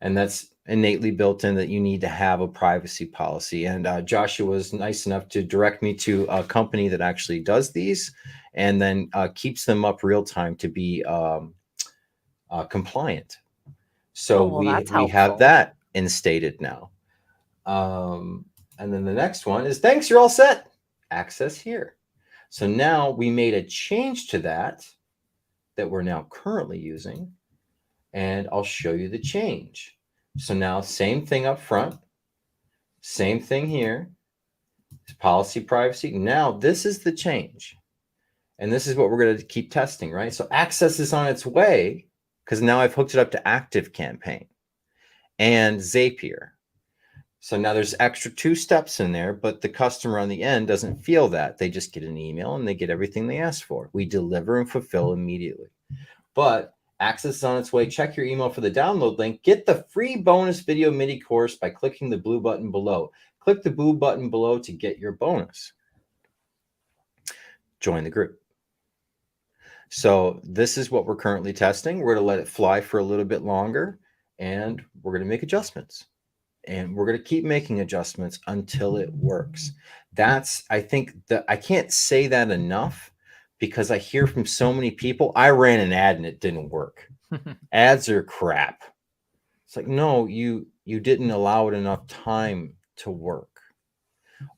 And that's innately built in that you need to have a privacy policy. And Joshua was nice enough to direct me to a company that actually does these and then keeps them up real time to be compliant. So we have that instated now. And then the next one is thanks, you're all set. Access here. So now we made a change to that that we're now currently using, and I'll show you the change. So now same thing up front, same thing here, policy privacy. Now this is the change. And this is what we're going to keep testing, right? So Access is on its way because now I've hooked it up to ActiveCampaign and Zapier. So now there's extra 2 steps in there, but the customer on the end doesn't feel that. They just get an email and they get everything they asked for. We deliver and fulfill immediately. But Access is on its way. Check your email for the download link. Get the free bonus video MIDI course by clicking the blue button below. Click the blue button below to get your bonus. Join the group. So this is what we're currently testing. We're going to let it fly for a little bit longer, and we're going to make adjustments. And we're going to keep making adjustments until it works. That's, I think, that I can't say that enough because I hear from so many people. I ran an ad and it didn't work. Ads are crap. It's like, no, you didn't allow it enough time to work.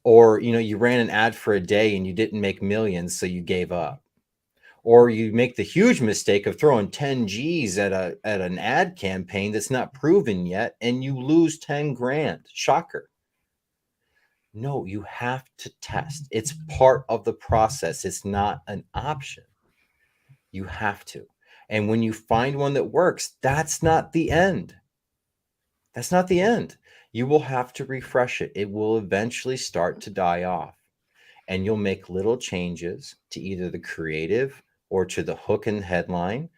Or, you ran an ad for a day and you didn't make millions, so you gave up. Or you make the huge mistake of throwing 10 G's at an ad campaign that's not proven yet, and you lose 10 grand. Shocker. No, you have to test. It's part of the process. It's not an option. You have to. And when you find one that works, that's not the end. That's not the end. You will have to refresh it. It will eventually start to die off. And you'll make little changes to either the creative or to the hook and headline,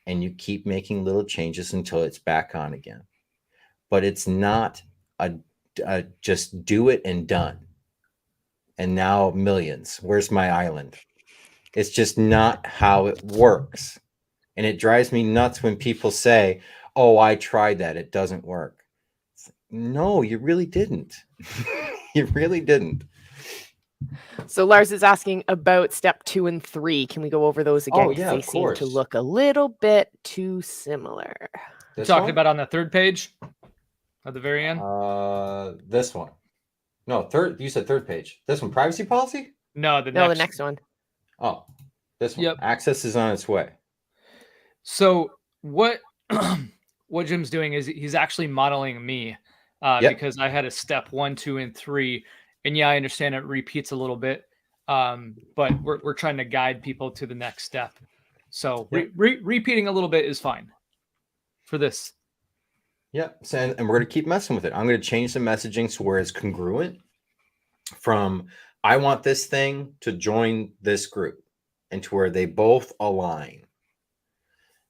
and you keep making little changes until it's back on again. But it's not a just do it and done. And now millions. Where's my island? It's just not how it works. And it drives me nuts when people say, oh, I tried that. It doesn't work. No, you really didn't. You really didn't. So Lars is asking about step 2 and 3. Can we go over those again? Oh, yeah, they of seem course. to look a little bit too similar. Talking about on the 3rd page at the very end? This one. No, third. You said 3rd page. This one, privacy policy? No, the next one. Oh, this one. Yep. Access is on its way. So what Jim's doing is he's actually modeling me because I had a step 1, 2, and 3. And yeah, I understand it repeats a little bit, but we're trying to guide people to the next step. So repeating a little bit is fine for this. Yeah, so, and we're going to keep messing with it. I'm going to change the messaging so where it's congruent from I want this thing to join this group and to where they both align.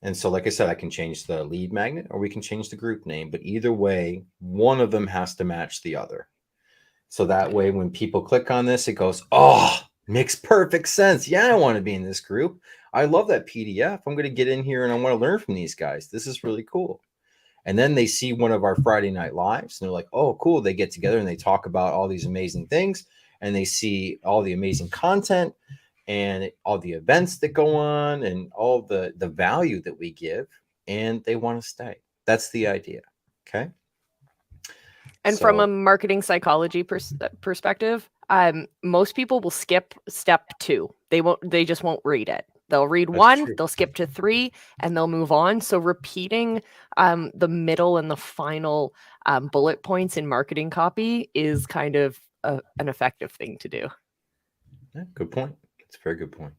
And so, like I said, I can change the lead magnet or we can change the group name, but either way, one of them has to match the other. So that way, when people click on this, it goes, oh, makes perfect sense. Yeah, I want to be in this group. I love that PDF. I'm going to get in here and I want to learn from these guys. This is really cool. And then they see one of our Friday night lives and they're like, oh, cool. They get together and they talk about all these amazing things and they see all the amazing content and all the events that go on and all the value that we give, and they want to stay. That's the idea. Okay. And from a marketing psychology perspective, most people will skip step 2. They just won't read it. They'll read 1, they'll skip to 3, and they'll move on. So repeating the middle and the final bullet points in marketing copy is kind of an effective thing to do. Yeah, good point. It's a very good point.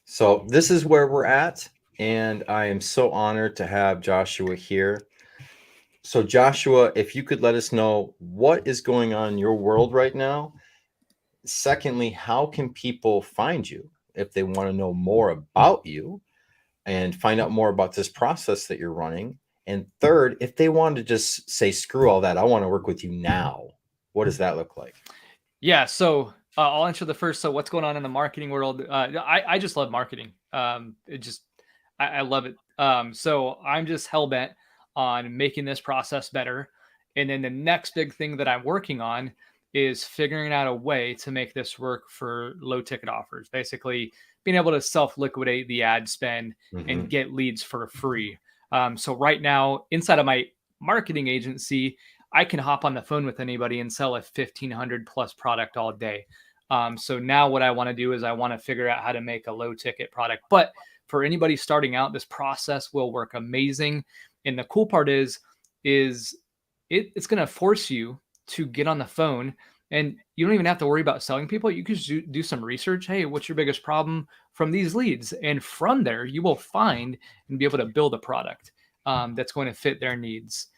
So this is where we're at, and I am so honored to have Joshua here. So Joshua, if you could let us know what is going on in your world right now. Secondly, how can people find you if they want to know more about you and find out more about this process that you're running? And third, if they want to just say, screw all that, I want to work with you now. What does that look like? Yeah. So I'll answer the first. So what's going on in the marketing world? I just love marketing. I love it. So I'm just hell-bent on making this process better. And then the next big thing that I'm working on is figuring out a way to make this work for low ticket offers. Basically being able to self-liquidate the ad spend and get leads for free. So right now inside of my marketing agency, I can hop on the phone with anybody and sell a 1,500 plus product all day. So now what I want to do is I want to figure out how to make a low ticket product, but for anybody starting out, this process will work amazing. And the cool part is it's going to force you to get on the phone, and you don't even have to worry about selling people. You can just do some research. Hey, what's your biggest problem from these leads? And from there, you will find and be able to build a product that's going to fit their needs.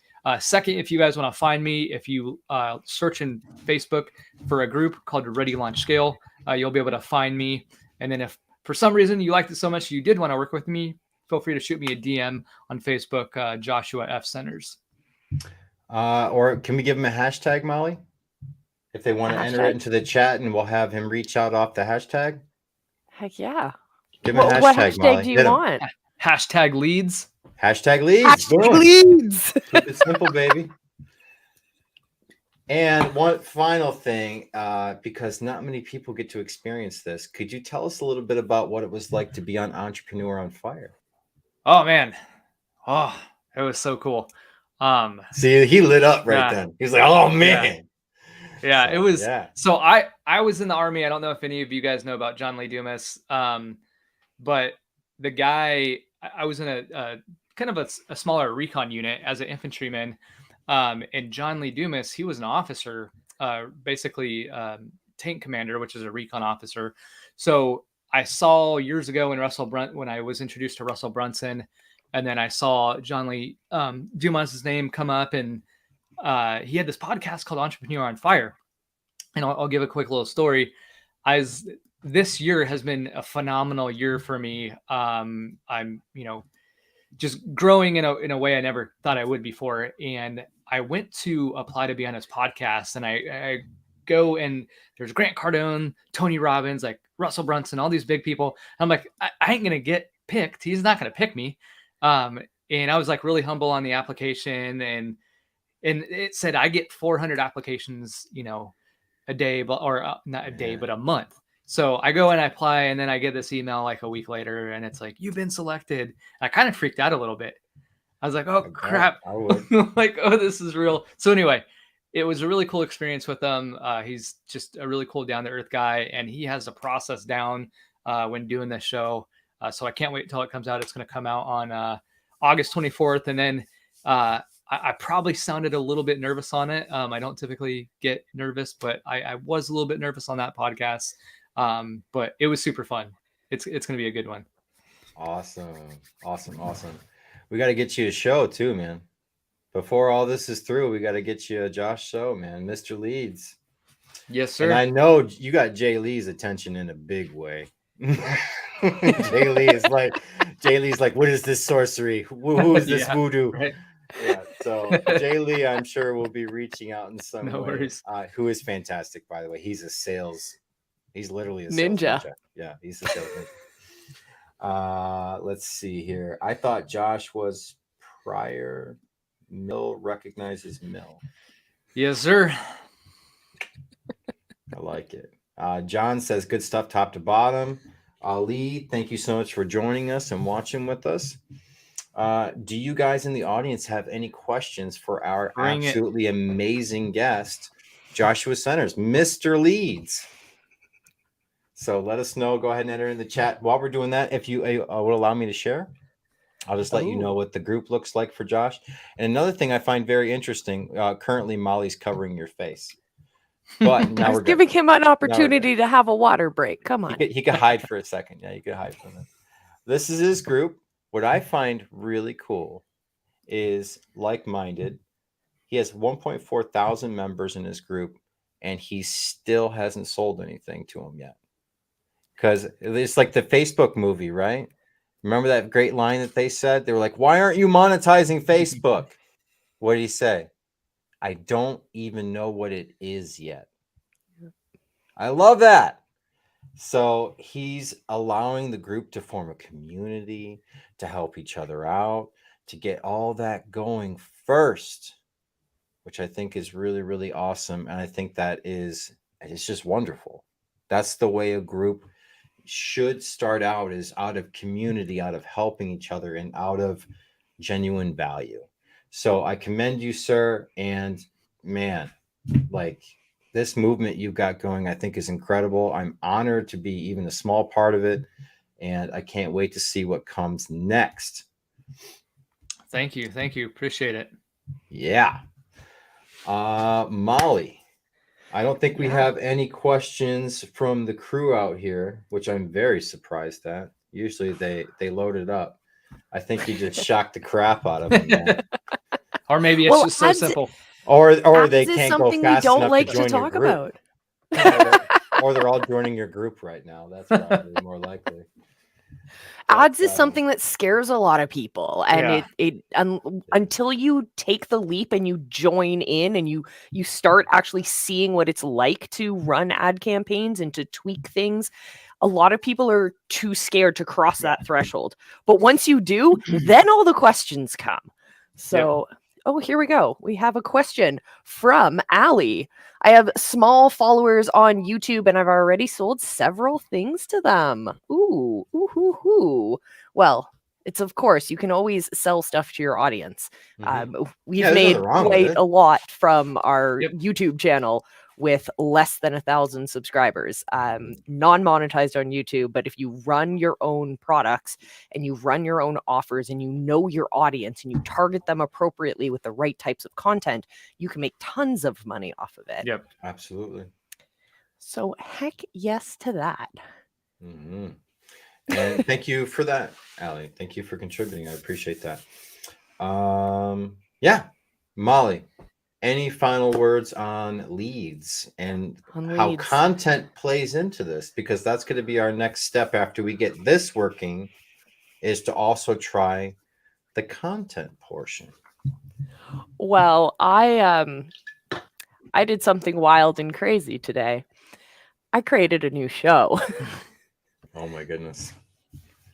Second, if you guys want to find me, if you search in Facebook for a group called Ready Launch Scale, you'll be able to find me. And then if for some reason you liked it so much you did want to work with me, feel free to shoot me a DM on Facebook, Joshua F. Centers. Or can we give him a hashtag, Molly? If they want to enter it into the chat, and we'll have him reach out off the hashtag. Heck yeah. Give him a hashtag, what hashtag Molly. do you want? Hashtag leads. Hashtag leads. Hashtag leads. Keep it simple, baby. And one final thing, because not many people get to experience this, could you tell us a little bit about what it was like to be on Entrepreneur on Fire? Oh man, it was so cool. See, he lit up right then. He's like, "Oh man." Yeah, So, it was. yeah. So I was in the Army. I don't know if any of you guys know about John Lee Dumas, but the guy, I was in a kind of a smaller recon unit as an infantryman, and John Lee Dumas, he was an officer, basically tank commander, which is a recon officer. So I saw years ago when I was introduced to Russell Brunson, and then I saw John Lee Dumas' name come up, and he had this podcast called Entrepreneur on Fire. And I'll give a quick little story. This year has been a phenomenal year for me. I'm, just growing in a way I never thought I would before. And I went to apply to be on his podcast, and I go, and there's Grant Cardone, Tony Robbins, like Russell Brunson, all these big people. I'm like, I ain't going to get picked. He's not going to pick me. And I was like really humble on the application, and it said I get 400 applications, a day, or not a day, but a month. So I go and I apply, and then I get this email like a week later, and it's like, you've been selected. I kind of freaked out a little bit. I was like, oh crap. I would. Like, oh, this is real. So anyway, it was a really cool experience with him. He's just a really cool down to earth guy, and he has the process down when doing this show. So I can't wait until it comes out. It's going to come out on August 24th. And then I probably sounded a little bit nervous on it. I don't typically get nervous, but I was a little bit nervous on that podcast. But it was super fun. It's going to be a good one. Awesome. We got to get you a show too, man. Before all this is through, we got to get you a Josh show, man. Mr. Leeds. Yes, sir. And I know you got Jay Lee's attention in a big way. Jay Lee's like, what is this sorcery? Who is this voodoo? Right. Yeah. So Jay Lee, I'm sure, will be reaching out in some way. Worries. Who is fantastic, by the way. He's literally a ninja. Yeah, he's a sales ninja. Let's see here. I thought Josh was prior. Mill recognizes Mill. Yes, sir. I like it. John says good stuff top to bottom. Ali, thank you so much for joining us and watching with us. Do you guys in the audience have any questions for our absolutely amazing guest, Joshua Centers, Mr. Leeds? So let us know. Go ahead and enter in the chat. While we're doing that, if you would allow me to share, I'll just let you know what the group looks like for Josh. And another thing I find very interesting, currently Molly's covering your face. But now we're giving him an opportunity to have a water break. Come on. He could hide for a second. Yeah, you could hide from it. This is his group. What I find really cool is like-minded. He has 1.4 thousand members in his group, and he still hasn't sold anything to them yet. Because it's like the Facebook movie, right? Remember that great line that they said? They were like, why aren't you monetizing Facebook? What did he say? I don't even know what it is yet. I love that. So he's allowing the group to form a community, to help each other out, to get all that going first, which I think is really, really awesome. And I think it's just wonderful. That's the way a group should start out, is out of community, out of helping each other, and out of genuine value. So I commend you, sir. And man, like this movement you've got going, I think is incredible. I'm honored to be even a small part of it. and I can't wait to see what comes next. Thank you. Appreciate it. Yeah. Molly, I don't think we have any questions from the crew out here, which I'm very surprised at. Usually they load it up. I think you just shocked the crap out of them, man. Or maybe it's just so simple. Or they Ads is can't go something we fast don't enough like to to join your talk group. about. Or they're all joining your group right now. That's probably more likely. Ads is something that scares a lot of people, and until you take the leap and you join in and you start actually seeing what it's like to run ad campaigns and to tweak things, a lot of people are too scared to cross that threshold. But once you do, then all the questions come. So, oh, here we go. We have a question from Allie. I have small followers on YouTube and I've already sold several things to them. Ooh. Well, it's of course, you can always sell stuff to your audience. We've made quite a lot from our YouTube channel with less than 1,000 subscribers, non-monetized on YouTube. But if you run your own products and you run your own offers and you know your audience and you target them appropriately with the right types of content, you can make tons of money off of it. Yep, absolutely. So heck yes to that. Mm-hmm. And thank you for that, Allie. Thank you for contributing. I appreciate that. Yeah, Molly, any final words on leads and how content plays into this? Because that's going to be our next step after we get this working, is to also try the content portion. Well, I did something wild and crazy today. I created a new show. Oh my goodness.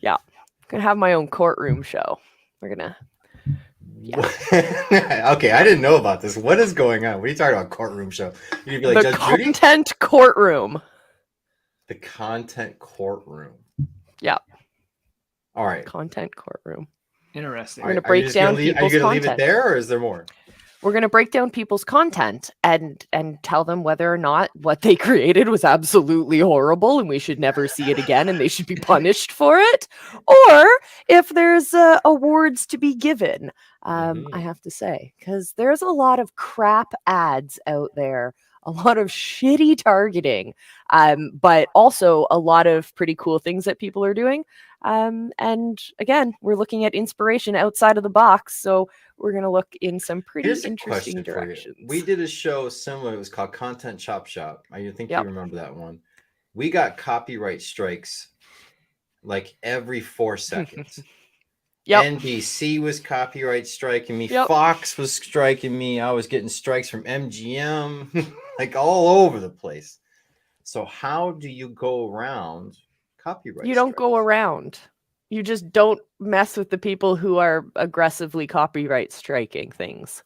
Yeah. I'm going to have my own courtroom show. We're going to... Yeah. Okay, I didn't know about this. What is going on? What are you talking about? Courtroom show? You'd be like the content courtroom. The content courtroom. Yeah. All right. Content courtroom. Interesting. We're going to break down people's content. Are you going to leave it there, or is there more? We're going to break down people's content and tell them whether or not what they created was absolutely horrible and we should never see it again and they should be punished for it, or if there's awards to be given. I have to say, because there's a lot of crap ads out there, a lot of shitty targeting, but also a lot of pretty cool things that people are doing. And again, we're looking at inspiration outside of the box. So we're going to look in some pretty interesting directions. We did a show similar. It was called Content Chop Shop. I think you remember that one. We got copyright strikes like every 4 seconds. NBC was copyright striking me. Fox was striking me. I was getting strikes from MGM, like all over the place. So how do you go around copyright? You don't go around. You just don't mess with the people who are aggressively copyright striking things.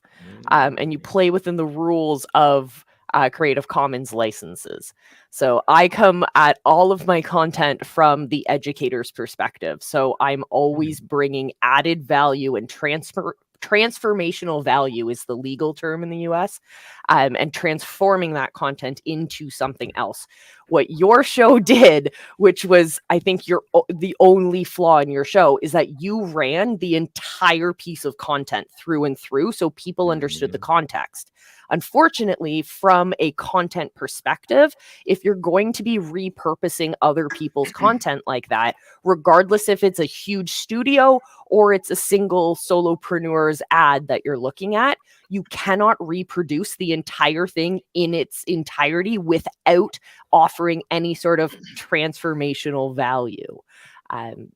And you play within the rules of Creative Commons licenses. So I come at all of my content from the educator's perspective. So I'm always bringing added value and transformational value is the legal term in the US, and transforming that content into something else. What your show did, which was, I think, the only flaw in your show, is that you ran the entire piece of content through and through, so people understood the context. Unfortunately, from a content perspective, if you're going to be repurposing other people's content like that, regardless if it's a huge studio or it's a single solopreneur's ad that you're looking at, you cannot reproduce the entire thing in its entirety without offering any sort of transformational value.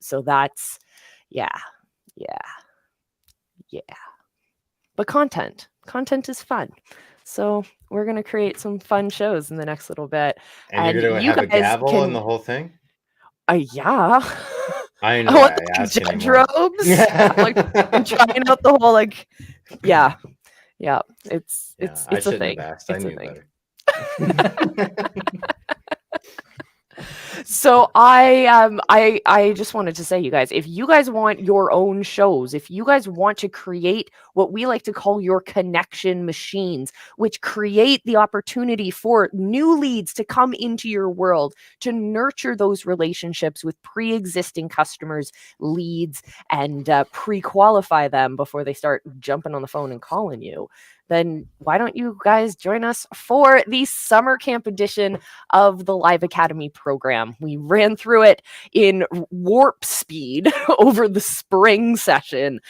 So that's, yeah. But content is fun. So we're going to create some fun shows in the next little bit. And you're going to have a gavel in the whole thing? Yeah. I know. I want the judge robes. I'm trying out the whole, yeah. It's a thing. I knew better. So I just wanted to say, you guys, if you guys want your own shows, if you guys want to create what we like to call your connection machines, which create the opportunity for new leads to come into your world, to nurture those relationships with pre-existing customers, leads, and pre-qualify them before they start jumping on the phone and calling you, then why don't you guys join us for the summer camp edition of the Live Academy program? We ran through it in warp speed over the spring session.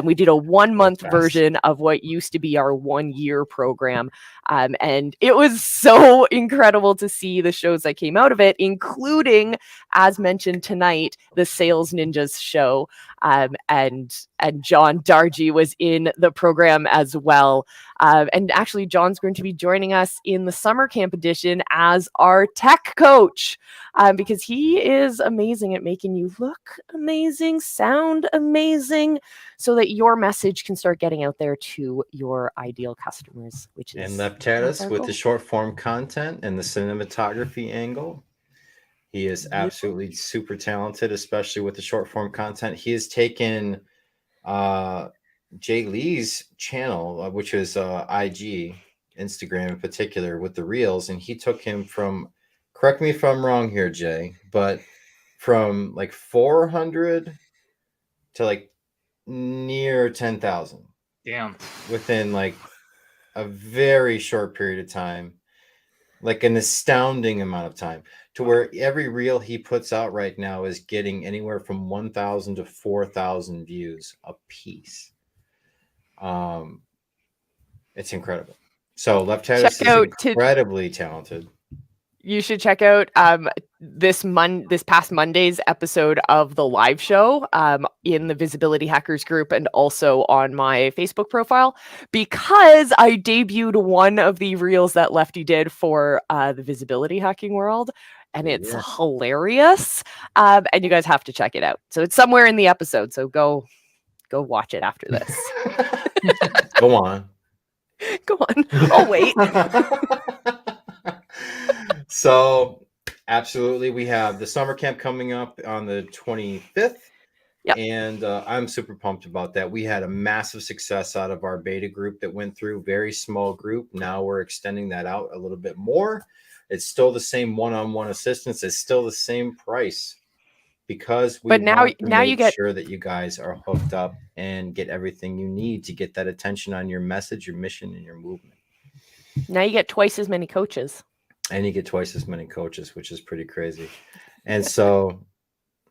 We did a 1-month version of what used to be our 1-year program. And it was so incredible to see the shows that came out of it, including, as mentioned tonight, the Sales Ninjas show. And John Dargy was in the program as well. And actually, John's going to be joining us in the summer camp edition as our tech coach, because he is amazing at making you look amazing, sound amazing, so that your message can start getting out there to your ideal customers, which is... And Leptatus with the short form content and the cinematography angle. He is absolutely super talented, especially with the short form content. He has taken Jay Lee's channel, which is IG, Instagram in particular, with the reels, and he took him from, correct me if I'm wrong here, Jay, but from like 400 to like near 10,000. Damn. Within like a very short period of time, like an astounding amount of time, to where every reel he puts out right now is getting anywhere from 1,000 to 4,000 views a piece. It's incredible. So Leptatus is incredibly talented. You should check out this past Monday's episode of the live show in the Visibility Hackers group and also on my Facebook profile, because I debuted one of the reels that Lefty did for the visibility hacking world, and it's hilarious. And you guys have to check it out. So it's somewhere in the episode. So go watch it after this. Go on. Go on. I'll wait. So absolutely, we have the summer camp coming up on the 25th. Yep. And I'm super pumped about that. We had a massive success out of our beta group that went through, very small group. Now we're extending that out a little bit more. It's still the same one-on-one assistance. It's still the same price, because we want to make sure that you guys are hooked up and get everything you need to get that attention on your message, your mission, and your movement. Now you get twice as many coaches. And you get twice as many coaches, which is pretty crazy. And so,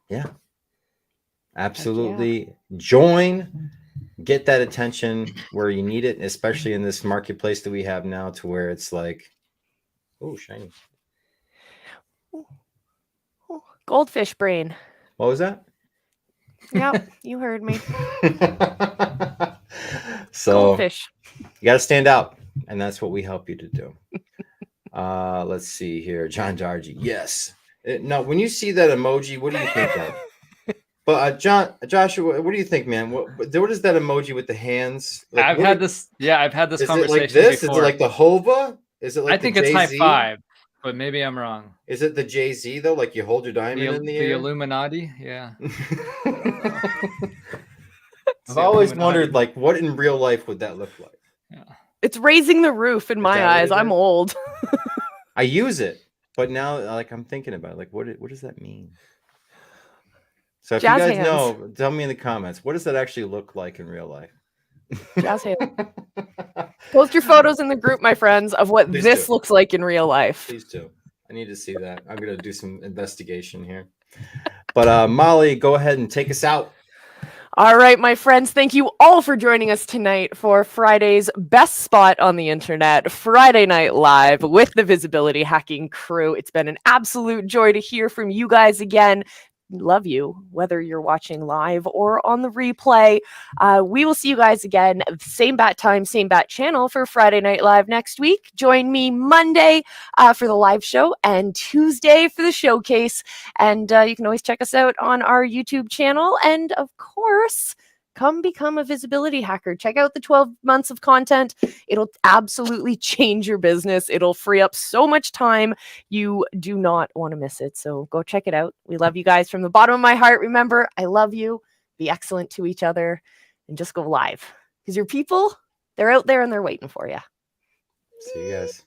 yeah, absolutely. Join, get that attention where you need it, especially in this marketplace that we have now, to where it's like, oh, shiny. Goldfish brain. What was that? Yep, you heard me. So Goldfish. You got to stand out, and that's what we help you to do. Let's see here. John Dargy. Yes. Now, when you see that emoji, what do you think of? But Joshua, what do you think, man? What is that emoji with the hands? Like, I've had this conversation. Is it like this? Before. Is it like the Hova? Is it like I think it's high five, but maybe I'm wrong. Is it the Jay-Z though? Like you hold your diamond in the air? The Illuminati? Yeah. I've always wondered, like, what in real life would that look like? Yeah. It's raising the roof in my eyes. I'm old. I use it, but now, like, I'm thinking about it. Like, what does that mean? So if you guys know, tell me in the comments, what does that actually look like in real life? Jazz hands. Post your photos in the group, my friends, of what this looks like in real life. Please do. I need to see that. I'm going to do some investigation here. But Molly, go ahead and take us out. All right, my friends, thank you all for joining us tonight for Friday's best spot on the internet, Friday Night Live with the Visibility Hacking crew. It's been an absolute joy to hear from you guys again. Love you, whether you're watching live or on the replay. We will see you guys again, same bat time, same bat channel for Friday Night Live next week. Join me Monday for the live show and Tuesday for the showcase. And you can always check us out on our YouTube channel. And of course, come become a visibility hacker. Check out the 12 months of content. It'll absolutely change your business. It'll free up so much time. You do not want to miss it. So go check it out. We love you guys from the bottom of my heart. Remember, I love you. Be excellent to each other and just go live because your people, they're out there and they're waiting for you. See you guys.